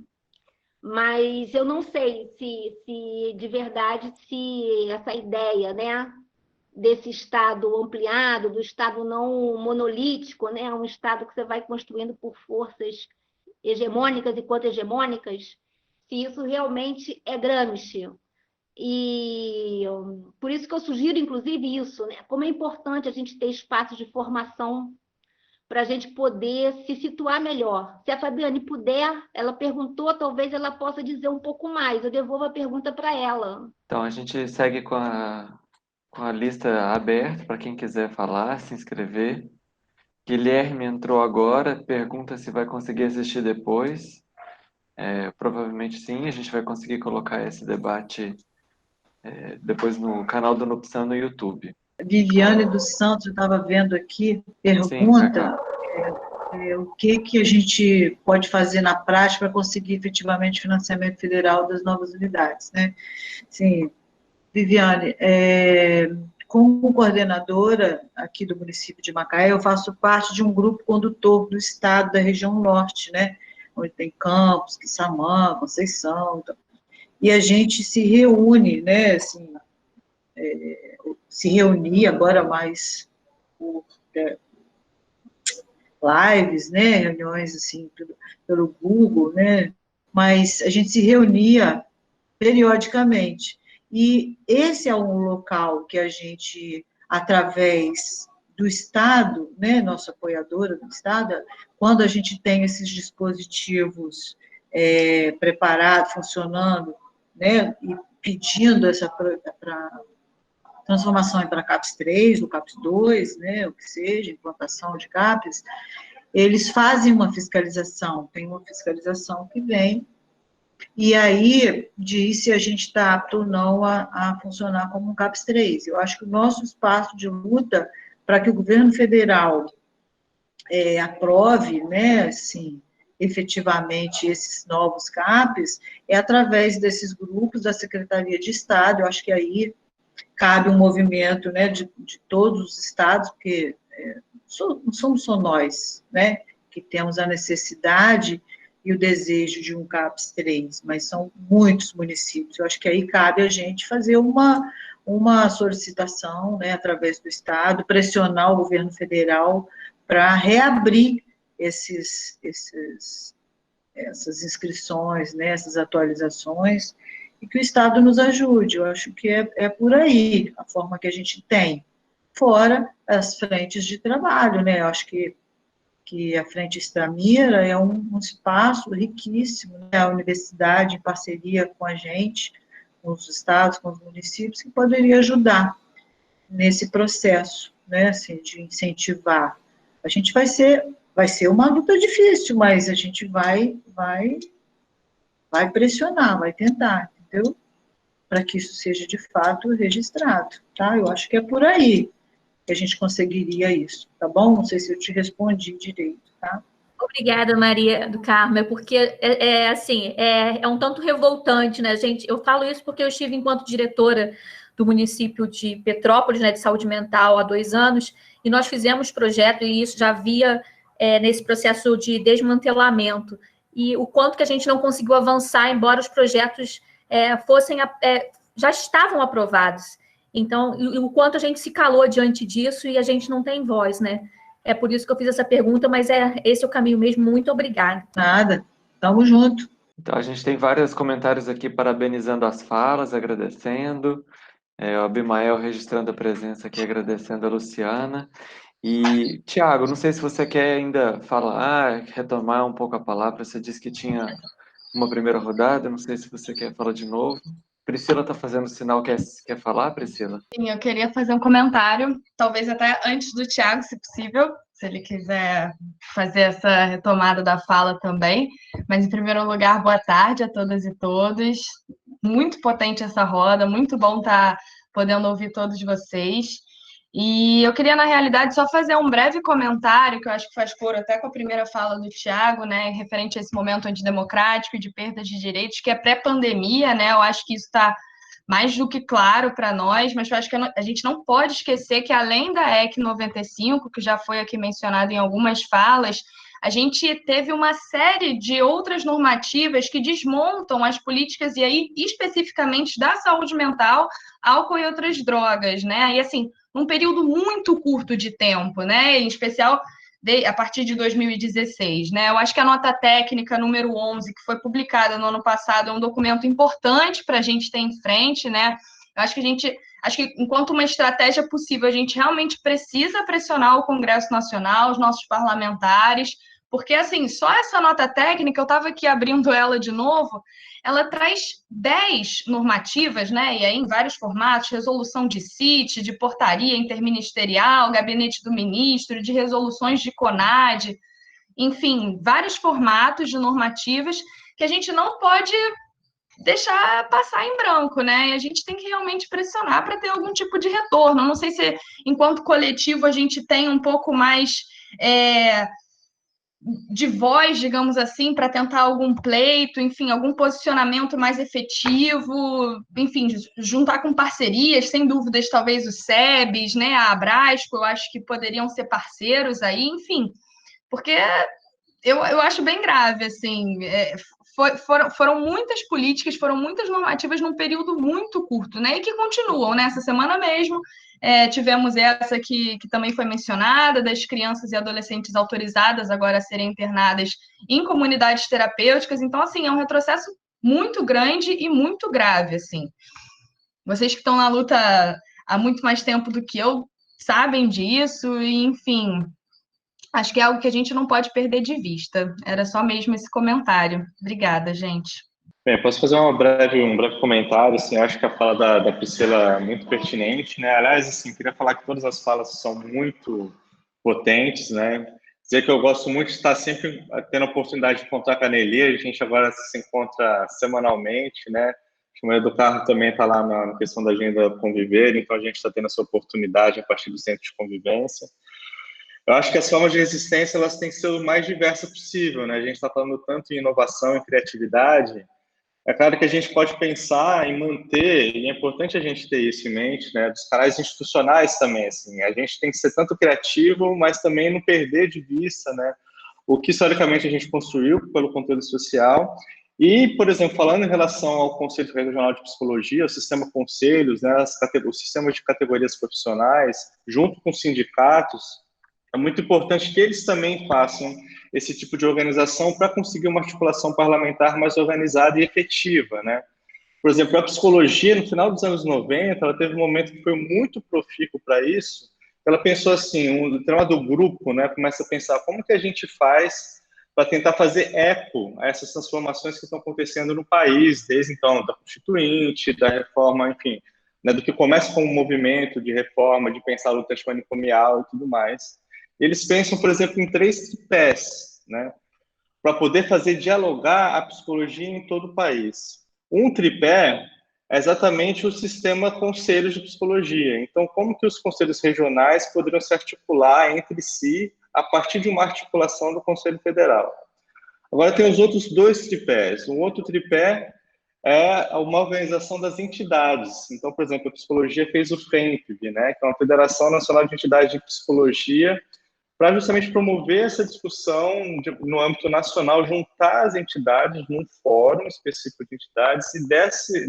Mas eu não sei se de verdade, se essa ideia, né, desse estado ampliado, do estado não monolítico, né, um estado que você vai construindo por forças hegemônicas e contra-hegemônicas, se isso realmente é Gramsci. E por isso que eu sugiro, inclusive, isso, né, como é importante a gente ter espaços de formação para a gente poder se situar melhor. Se a Fabiane puder, ela perguntou, talvez ela possa dizer um pouco mais. Eu devolvo a pergunta para ela. Então, a gente segue com a lista aberta para quem quiser falar, se inscrever. Guilherme entrou agora, pergunta se vai conseguir assistir depois. Provavelmente sim, a gente vai conseguir colocar esse debate depois no canal do NUPSAN no YouTube. Viviane dos Santos, eu estava vendo aqui, pergunta o que a gente pode fazer na prática para conseguir efetivamente financiamento federal das novas unidades, né? Sim, Viviane, como coordenadora aqui do município de Macaé, eu faço parte de um grupo condutor do estado da região norte, né? Onde tem Campos, Quissamã, Conceição, e a gente se reúne, né, assim, se reunir agora mais por lives, né, reuniões assim pelo Google, né, mas a gente se reunia periodicamente, e esse é um local que a gente, através do Estado, né, nossa apoiadora do Estado, quando a gente tem esses dispositivos preparados, funcionando, né, e pedindo essa para transformação para CAPS 3, ou CAPS 2, né, o que seja, implantação de CAPS, eles fazem uma fiscalização, tem uma fiscalização que vem, e aí diz se a gente está apto ou não a funcionar como um CAPS 3. Eu acho que o nosso espaço de luta para que o governo federal aprove, né, assim, efetivamente esses novos CAPs, é através desses grupos da Secretaria de Estado. Eu acho que aí cabe um movimento, né, de todos os estados, porque não somos só nós, né, que temos a necessidade e o desejo de um CAPS 3, mas são muitos municípios. Eu acho que aí cabe a gente fazer uma solicitação, né, através do Estado, pressionar o governo federal para reabrir essas inscrições, né, essas atualizações, e que o Estado nos ajude. Eu acho que é por aí a forma que a gente tem, fora as frentes de trabalho, né? Eu acho que a Frente Extramira é um espaço riquíssimo, né? A universidade, em parceria com a gente, com os estados, com os municípios, que poderia ajudar nesse processo, né? Assim, de incentivar. A gente vai ser uma luta difícil, mas a gente vai pressionar, vai tentar, entendeu? Para que isso seja de fato registrado, tá? Eu acho que é por aí que a gente conseguiria isso, tá bom? Não sei se eu te respondi direito, tá? Obrigada, Maria do Carmo, porque assim, é um tanto revoltante, né, gente? Eu falo isso porque eu estive enquanto diretora do município de Petrópolis, né, de saúde mental, há 2 anos, e nós fizemos projeto, e isso já havia nesse processo de desmantelamento, e o quanto que a gente não conseguiu avançar, embora os projetos já estavam aprovados. Então, e o quanto a gente se calou diante disso e a gente não tem voz, né? É por isso que eu fiz essa pergunta, mas esse é o caminho mesmo. Muito obrigada. Nada, tamo junto. Então, a gente tem vários comentários aqui parabenizando as falas, agradecendo. O Abimael registrando a presença aqui, agradecendo a Luciana. E, Tiago, não sei se você quer ainda falar, retomar um pouco a palavra. Você disse que tinha uma primeira rodada, não sei se você quer falar de novo. Priscila está fazendo sinal, quer falar, Priscila? Sim, eu queria fazer um comentário, talvez até antes do Tiago, se possível, se ele quiser fazer essa retomada da fala também. Mas, em primeiro lugar, boa tarde a todas e todos. Muito potente essa roda, muito bom estar podendo ouvir todos vocês. E eu queria, na realidade, só fazer um breve comentário, que eu acho que faz coro até com a primeira fala do Tiago, né, referente a esse momento antidemocrático e de perda de direitos, que é pré-pandemia, né? Eu acho que isso está mais do que claro para nós, mas eu acho que a gente não pode esquecer que, além da EC 95, que já foi aqui mencionado em algumas falas, a gente teve uma série de outras normativas que desmontam as políticas, e aí, especificamente, da saúde mental, álcool e outras drogas, né? E, assim, num período muito curto de tempo, né? Em especial a partir de 2016, né? Eu acho que a nota técnica número 11, que foi publicada no ano passado, é um documento importante para a gente ter em frente, né? Eu acho que enquanto uma estratégia possível, a gente realmente precisa pressionar o Congresso Nacional, os nossos parlamentares, porque, assim, só essa nota técnica, eu estava aqui abrindo ela de novo, ela traz 10 normativas, né? E aí em vários formatos, resolução de CIT, de portaria interministerial, gabinete do ministro, de resoluções de CONAD, enfim, vários formatos de normativas que a gente não pode deixar passar em branco, né? E a gente tem que realmente pressionar para ter algum tipo de retorno. Eu não sei se, enquanto coletivo, a gente tem um pouco mais de voz, digamos assim, para tentar algum pleito, enfim, algum posicionamento mais efetivo, enfim, juntar com parcerias, sem dúvidas, talvez o SEBS, né, a Abrasco, eu acho que poderiam ser parceiros aí, enfim, porque eu acho bem grave, assim, foram muitas políticas, foram muitas normativas num período muito curto, né, e que continuam, né, essa semana mesmo, tivemos essa que também foi mencionada, das crianças e adolescentes autorizadas agora a serem internadas em comunidades terapêuticas. Então, assim, é um retrocesso muito grande e muito grave, assim. Vocês que estão na luta há muito mais tempo do que eu sabem disso, e, enfim, acho que é algo que a gente não pode perder de vista. Era só mesmo esse comentário. Obrigada, gente. Bem, posso fazer um breve comentário, assim, eu acho que a fala da Priscila é muito pertinente, né? Aliás, assim, queria falar que todas as falas são muito potentes, né? Dizer que eu gosto muito de estar sempre tendo a oportunidade de encontrar com a Nelly, a gente agora se encontra semanalmente, né? O Maria do Carmo também está lá na questão da agenda Conviver, então a gente está tendo essa oportunidade a partir do Centro de Convivência. Eu acho que as formas de resistência elas têm que ser o mais diversa possível, né? A gente está falando tanto em inovação e criatividade. É claro que a gente pode pensar em manter, e é importante a gente ter isso em mente, né? Dos canais institucionais também, assim. A gente tem que ser tanto criativo, mas também não perder de vista, né? O que historicamente a gente construiu pelo controle social. E, por exemplo, falando em relação ao Conselho Regional de Psicologia, o sistema conselhos, né? O sistema de categorias profissionais, junto com os sindicatos, é muito importante que eles também façam esse tipo de organização para conseguir uma articulação parlamentar mais organizada e efetiva, né? Por exemplo, a psicologia, no final dos anos 90, ela teve um momento que foi muito profícuo para isso. Ela pensou assim, um determinado grupo, né, começa a pensar como que a gente faz para tentar fazer eco a essas transformações que estão acontecendo no país, desde então, da Constituinte, da reforma, enfim, né, do que começa com um movimento de reforma, de pensar a luta antimanicomial e tudo mais. Eles pensam, por exemplo, em 3 tripés, né, para poder fazer dialogar a psicologia em todo o país. Um tripé é exatamente o sistema conselhos de psicologia. Então, como que os conselhos regionais poderiam se articular entre si a partir de uma articulação do Conselho Federal? Agora tem os outros 2 tripés. Um outro tripé é uma organização das entidades. Então, por exemplo, a psicologia fez o FENPB, né, que é uma Federação Nacional de Entidades de Psicologia, para justamente promover essa discussão no âmbito nacional, juntar as entidades num fórum específico de entidades e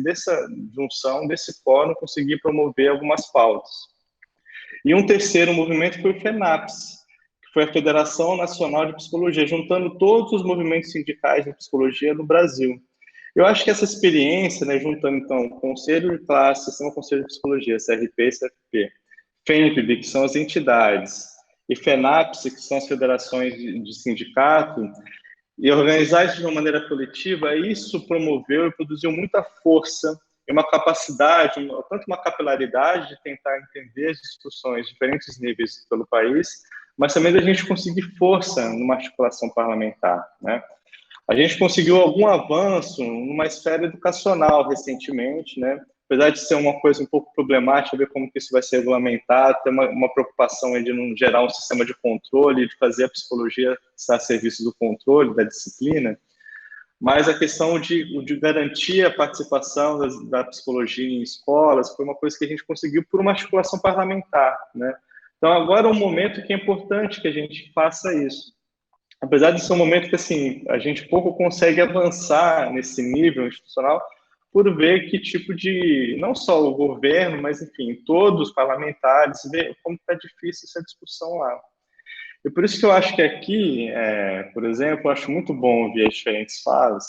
dessa junção, desse fórum, conseguir promover algumas pautas. E um terceiro movimento foi o FENAPS, que foi a Federação Nacional de Psicologia, juntando todos os movimentos sindicais de psicologia no Brasil. Eu acho que essa experiência, né, juntando, então, Conselho de Classe, Sistema Conselho de Psicologia, CRP e CFP, FENPB, que são as entidades, e FENAPS, que são as federações de sindicato, e organizar isso de uma maneira coletiva, isso promoveu e produziu muita força e uma capacidade, tanto uma capilaridade de tentar entender as discussões de diferentes níveis pelo país, mas também da gente conseguir força numa articulação parlamentar, né? A gente conseguiu algum avanço numa esfera educacional recentemente, né? Apesar de ser uma coisa um pouco problemática, ver como que isso vai ser regulamentado, ter uma preocupação de não gerar um sistema de controle, de fazer a psicologia estar a serviço do controle, da disciplina, mas a questão de garantir a participação da psicologia em escolas foi uma coisa que a gente conseguiu por uma articulação parlamentar, né? Então, agora é um momento que é importante que a gente faça isso. Apesar de ser um momento que, assim, a gente pouco consegue avançar nesse nível institucional, por ver que tipo de, não só o governo, mas, enfim, todos os parlamentares, ver como está difícil essa discussão lá. E por isso que eu acho que aqui, por exemplo, eu acho muito bom ouvir as diferentes falas.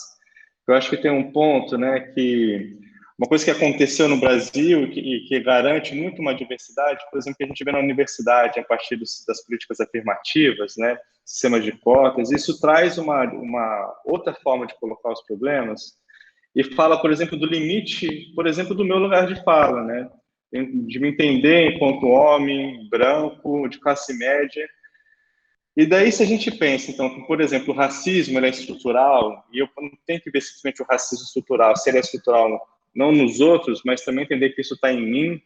Eu acho que tem um ponto, né, que uma coisa que aconteceu no Brasil e que garante muito uma diversidade, por exemplo, que a gente vê na universidade a partir das políticas afirmativas, né, sistema de cotas, isso traz uma outra forma de colocar os problemas, e fala, por exemplo, do limite, por exemplo, do meu lugar de fala, né? De me entender enquanto homem, branco, de classe média. E daí, se a gente pensa, então, que, por exemplo, o racismo ele é estrutural, e eu não tenho que ver simplesmente o racismo estrutural, se ele é estrutural não nos outros, mas também entender que isso está em mim,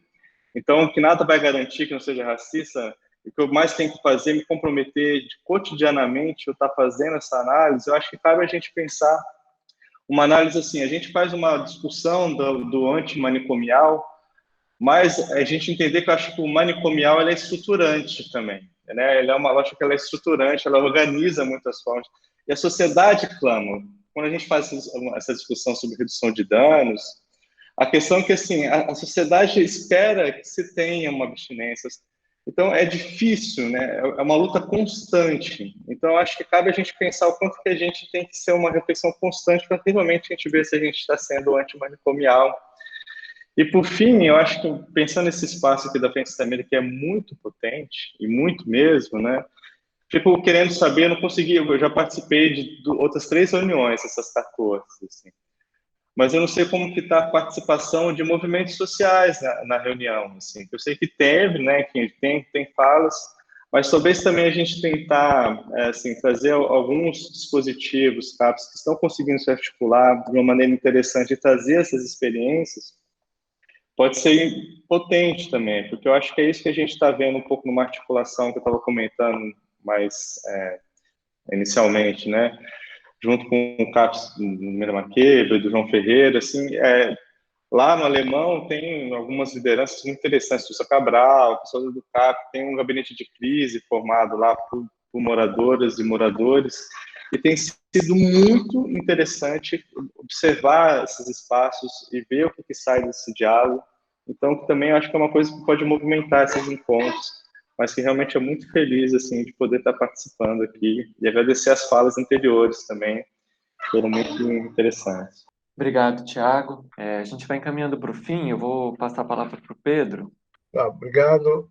então, que nada vai garantir que não seja racista, o que eu mais tenho que fazer é me comprometer cotidianamente, eu estar fazendo essa análise, eu acho que cabe a gente pensar uma análise assim, a gente faz uma discussão do antimanicomial, mas a gente entender que eu acho que o manicomial ele é estruturante também, né? Ele é uma lógica que ela é estruturante, ela organiza muitas formas. E a sociedade clama, quando a gente faz essa discussão sobre redução de danos, a questão é que assim, a sociedade espera que se tenha uma abstinência. Então, é difícil, né? É uma luta constante. Então, acho que cabe a gente pensar o quanto que a gente tem que ser uma reflexão constante para realmente a gente ver se a gente está sendo antimanicomial. E, por fim, eu acho que, pensando nesse espaço aqui da Frente Stamira, que é muito potente, e muito mesmo, né? Fico querendo saber, eu não consegui, eu já participei de outras 3 reuniões, essas 14, assim. Mas eu não sei como que está a participação de movimentos sociais na reunião, assim. Eu sei que teve, né, que tem falas, mas talvez também a gente tentar, assim, trazer alguns dispositivos, CAPs, que estão conseguindo se articular de uma maneira interessante e trazer essas experiências, pode ser potente também, porque eu acho que é isso que a gente está vendo um pouco numa articulação que eu estava comentando mais inicialmente, né? Junto com o Carlos Miramaqueba e do João Ferreira, assim, lá no Alemão tem algumas lideranças muito interessantes, Sousa Cabral, pessoas do CAP, tem um gabinete de crise formado lá por moradoras e moradores, e tem sido muito interessante observar esses espaços e ver o que sai desse diálogo. Então, também acho que é uma coisa que pode movimentar esses encontros, mas que realmente é muito feliz assim de poder estar participando aqui e agradecer as falas anteriores também, foram muito interessantes. Obrigado, Tiago. A gente vai encaminhando para o fim, eu vou passar a palavra para o Pedro. Obrigado.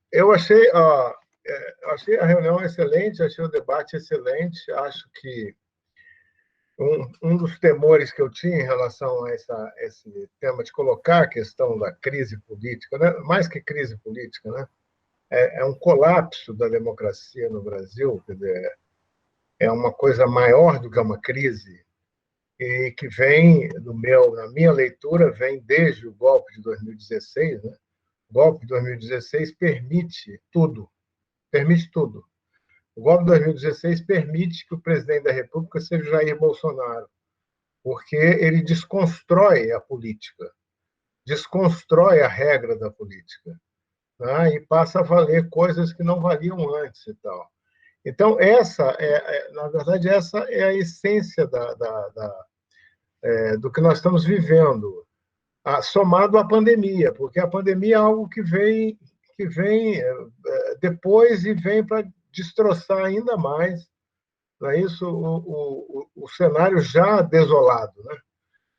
Eu achei a reunião excelente, achei o debate excelente, acho que um dos temores que eu tinha em relação a esse tema de colocar a questão da crise política, né? Mais que crise política, né? É um colapso da democracia no Brasil, quer dizer, é uma coisa maior do que uma crise, e que vem, na minha leitura, vem desde o golpe de 2016, né? O golpe de 2016 permite tudo, permite tudo. O golpe de 2016 permite que o presidente da República seja Jair Bolsonaro, porque ele desconstrói a política, desconstrói a regra da política, né? E passa a valer coisas que não valiam antes e tal. Então, na verdade, essa é a essência do que nós estamos vivendo, somado à pandemia, porque a pandemia é algo que vem depois e vem para destroçar ainda mais, não é isso, o cenário já desolado, né?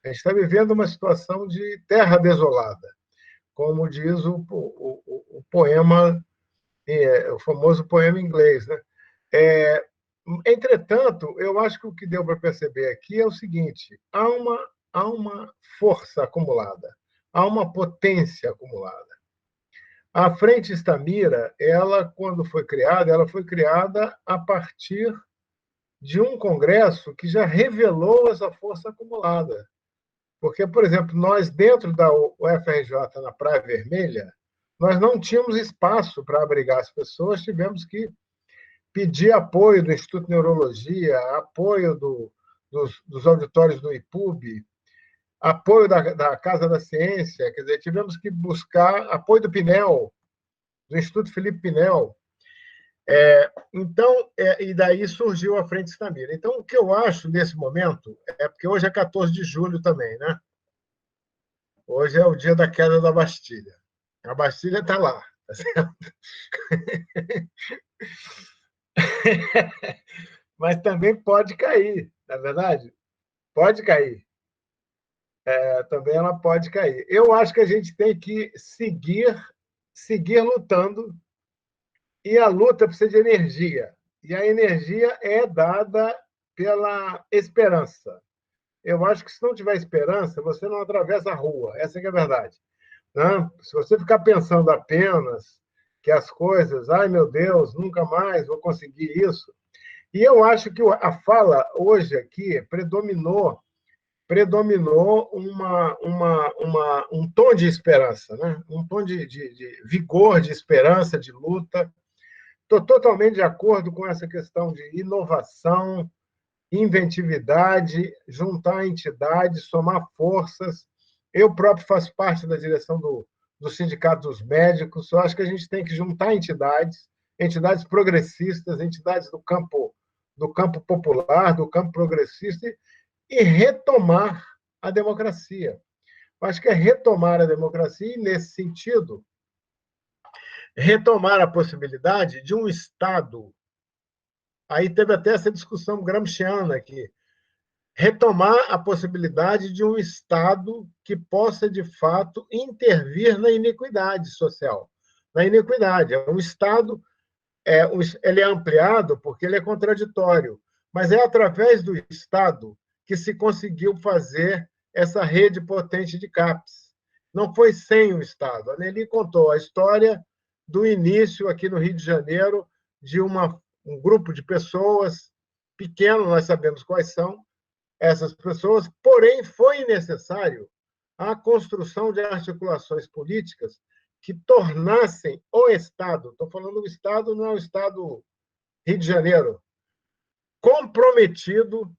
A gente está vivendo uma situação de terra desolada, como diz o poema, o famoso poema inglês, né? Entretanto, eu acho que o que deu para perceber aqui é o seguinte: há uma força acumulada, há uma potência acumulada. A Frente Stamira, quando foi criada a partir de um congresso que já revelou essa força acumulada. Porque, por exemplo, nós, dentro da UFRJ, na Praia Vermelha, nós não tínhamos espaço para abrigar as pessoas, tivemos que pedir apoio do Instituto de Neurologia, apoio dos auditórios do IPUB, apoio da Casa da Ciência, quer dizer, tivemos que buscar apoio do Pinel, do Instituto Felipe Pinel. Então, e daí surgiu a Frente Stamira. Então, o que eu acho nesse momento porque hoje é 14 de julho também, né? Hoje é o dia da queda da Bastilha. A Bastilha está lá, tá certo? Mas também pode cair, na é verdade? Pode cair. Também ela pode cair. Eu acho que a gente tem que seguir lutando, e a luta precisa de energia. E a energia é dada pela esperança. Eu acho que se não tiver esperança, você não atravessa a rua. Essa é a verdade. Né? Se você ficar pensando apenas que as coisas, ai meu Deus, nunca mais vou conseguir isso. E eu acho que a fala hoje aqui predominou um tom de esperança, né? Um tom de vigor, de esperança, de luta. Estou totalmente de acordo com essa questão de inovação, inventividade, juntar entidades, somar forças. Eu próprio faço parte da direção do Sindicato dos Médicos. Eu acho que a gente tem que juntar entidades progressistas, entidades do campo popular, do campo progressista, e retomar a democracia. Eu acho que é retomar a democracia e, nesse sentido, retomar a possibilidade de um Estado. Aí teve até essa discussão gramsciana aqui. Retomar a possibilidade de um Estado que possa, de fato, intervir na iniquidade social. Na iniquidade. Um Estado, ele é ampliado porque ele é contraditório, mas é através do Estado que se conseguiu fazer essa rede potente de CAPs. Não foi sem o Estado. A Nelly contou a história do início, aqui no Rio de Janeiro, de um grupo de pessoas, pequeno, nós sabemos quais são essas pessoas, porém foi necessário a construção de articulações políticas que tornassem o Estado, estou falando do Estado, não é o Estado Rio de Janeiro, comprometido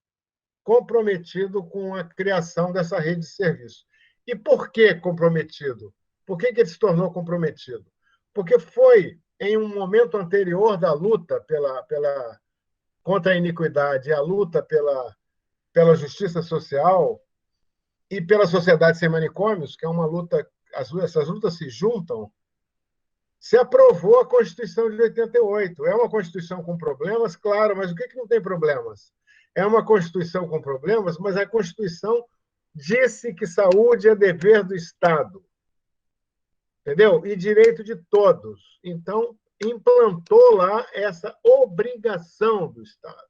com a criação dessa rede de serviço. E por que comprometido? Por que ele se tornou comprometido? Porque foi em um momento anterior da luta contra a iniquidade, a luta pela justiça social e pela sociedade sem manicômios, que é uma luta, essas lutas se juntam, se aprovou a Constituição de 88. É uma Constituição com problemas, claro, mas o que não tem problemas? É uma Constituição com problemas, mas a Constituição disse que saúde é dever do Estado, entendeu? E direito de todos. Então, implantou lá essa obrigação do Estado.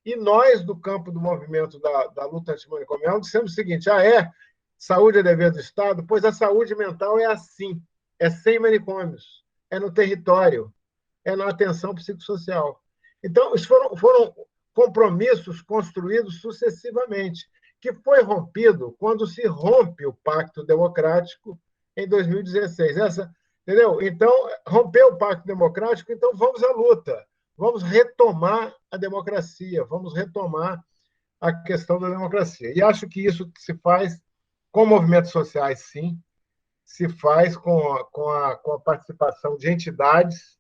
E nós, do campo do movimento da luta antimanicomial, dissemos o seguinte: saúde é dever do Estado, pois a saúde mental é assim, é sem manicômios, é no território, é na atenção psicossocial. Então, isso foram compromissos construídos sucessivamente, que foi rompido quando se rompe o Pacto Democrático em 2016. Entendeu? Então, rompeu o Pacto Democrático, então vamos à luta. Vamos retomar a democracia, vamos retomar a questão da democracia. E acho que isso se faz com movimentos sociais, sim, se faz com a participação de entidades,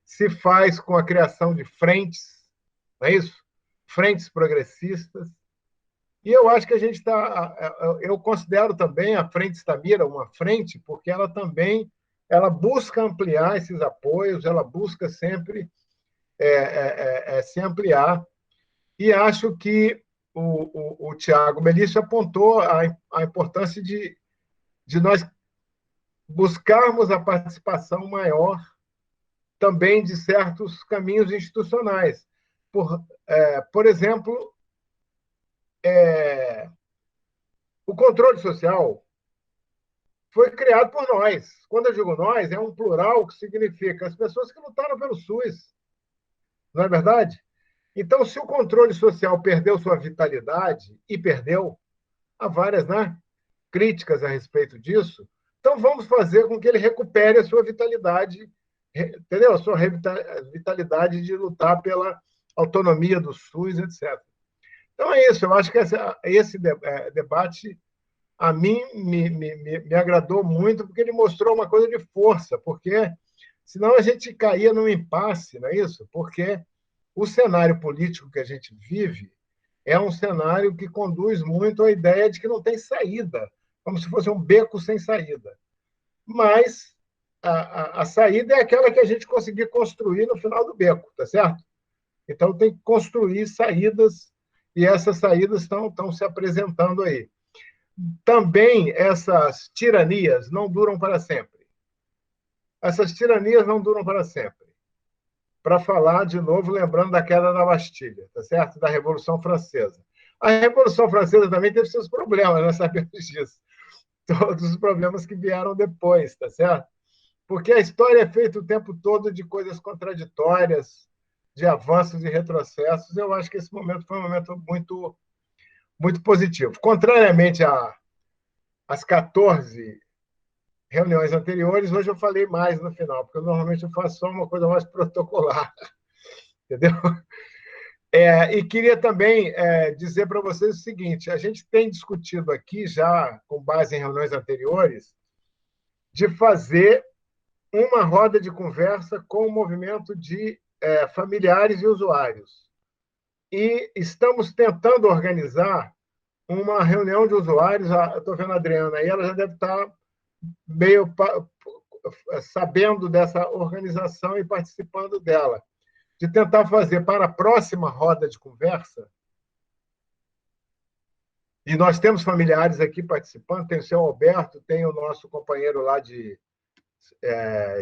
se faz com a criação de frentes, não é isso? Frentes progressistas. E eu acho que a gente está... Eu considero também a Frente Stamira uma frente, porque ela também busca ampliar esses apoios, ela busca sempre se ampliar. E acho que o Tiago Melício apontou a importância de nós buscarmos a participação maior também de certos caminhos institucionais. Por exemplo, o controle social foi criado por nós. Quando eu digo nós, é um plural que significa as pessoas que lutaram pelo SUS. Não é verdade? Então, se o controle social perdeu sua vitalidade, e perdeu, há várias críticas a respeito disso, então vamos fazer com que ele recupere a sua vitalidade, entendeu? A sua vitalidade de lutar pela autonomia do SUS, etc. Então é isso, eu acho que esse debate, a mim, me agradou muito, porque ele mostrou uma coisa de força, porque senão a gente caía num impasse, não é isso? Porque o cenário político que a gente vive é um cenário que conduz muito à ideia de que não tem saída, como se fosse um beco sem saída. Mas a saída é aquela que a gente conseguir construir no final do beco, tá certo? Então tem que construir saídas, e essas saídas estão se apresentando aí. Também essas tiranias não duram para sempre. Essas tiranias não duram para sempre. Para falar, de novo, lembrando da queda da Bastilha, tá certo? Da Revolução Francesa. A Revolução Francesa também teve seus problemas, nós sabemos disso. Todos os problemas que vieram depois, tá certo? Porque a história é feita o tempo todo de coisas contraditórias, de avanços e retrocessos. Eu acho que esse momento foi um momento muito, muito positivo. Contrariamente às 14 reuniões anteriores, hoje eu falei mais no final, porque normalmente eu faço só uma coisa mais protocolar, entendeu? E queria também dizer para vocês o seguinte: a gente tem discutido aqui, já com base em reuniões anteriores, de fazer uma roda de conversa com o movimento de familiares e usuários. E estamos tentando organizar uma reunião de usuários. Estou vendo a Adriana aí, ela já deve estar meio sabendo dessa organização e participando dela, de tentar fazer para a próxima roda de conversa, e nós temos familiares aqui participando, tem o seu Alberto, tem o nosso companheiro lá de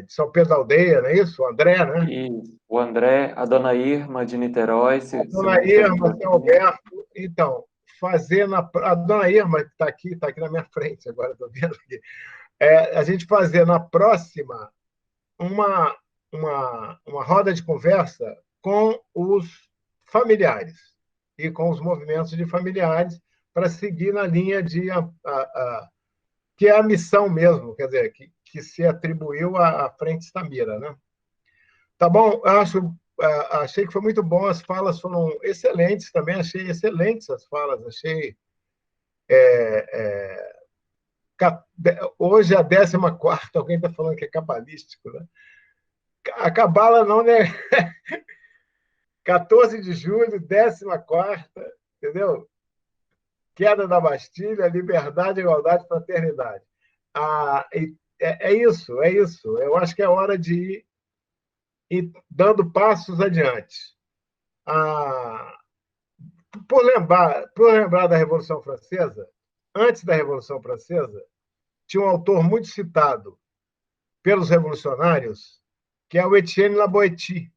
São Pedro da Aldeia, não é isso? O André, né? Isso. O André, a dona Irma de Niterói. A dona Irma, o seu Alberto. Então, a dona Irma está aqui na minha frente agora, estou vendo aqui. A gente fazer na próxima uma roda de conversa com os familiares e com os movimentos de familiares, para seguir na linha de que é a missão mesmo, quer dizer, que se atribuiu à Frente Stamira, né? Tá bom, achei que foi muito bom, as falas foram excelentes também, achei excelentes as falas, achei... hoje é a 14ª, alguém está falando que é cabalístico, né? A cabala não, né? 14 de julho, 14ª, entendeu? Queda da Bastilha, liberdade, igualdade, fraternidade. É isso, é isso. Eu acho que é hora de ir dando passos adiante. Por lembrar da Revolução Francesa, antes da Revolução Francesa, tinha um autor muito citado pelos revolucionários, que é o Etienne Laboétie,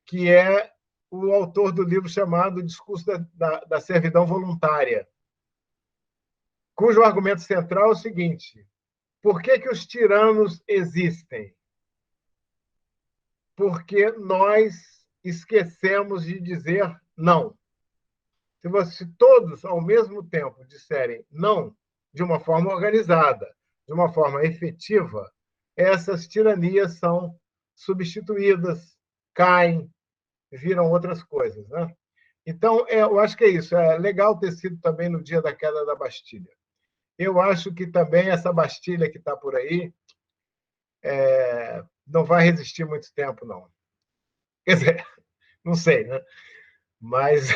que é o autor do livro chamado Discurso da Servidão Voluntária, cujo argumento central é o seguinte: por que os tiranos existem? Porque nós esquecemos de dizer não. Se todos, ao mesmo tempo, disserem não de uma forma organizada, de uma forma efetiva, essas tiranias são substituídas, caem, viram outras coisas, né? Então, eu acho que é isso. É legal ter sido também no dia da queda da Bastilha. Eu acho que também essa Bastilha que está por aí não vai resistir muito tempo, não. Quer dizer, não sei, né? Mas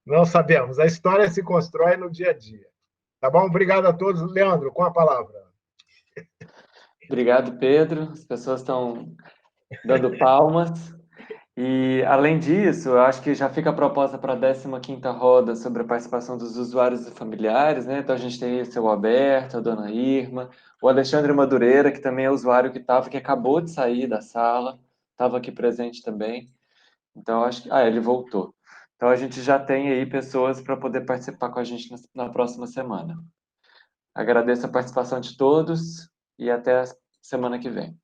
não sabemos. A história se constrói no dia a dia. Tá bom? Obrigado a todos. Leandro, com a palavra. Obrigado, Pedro. As pessoas estão dando palmas. E, além disso, eu acho que já fica a proposta para a 15ª roda sobre a participação dos usuários e familiares, né? Então, a gente tem o seu Alberto, a dona Irma, o Alexandre Madureira, que também é usuário que acabou de sair da sala, estava aqui presente também. Então, acho que... ele voltou. Então, a gente já tem aí pessoas para poder participar com a gente na próxima semana. Agradeço a participação de todos e até a semana que vem.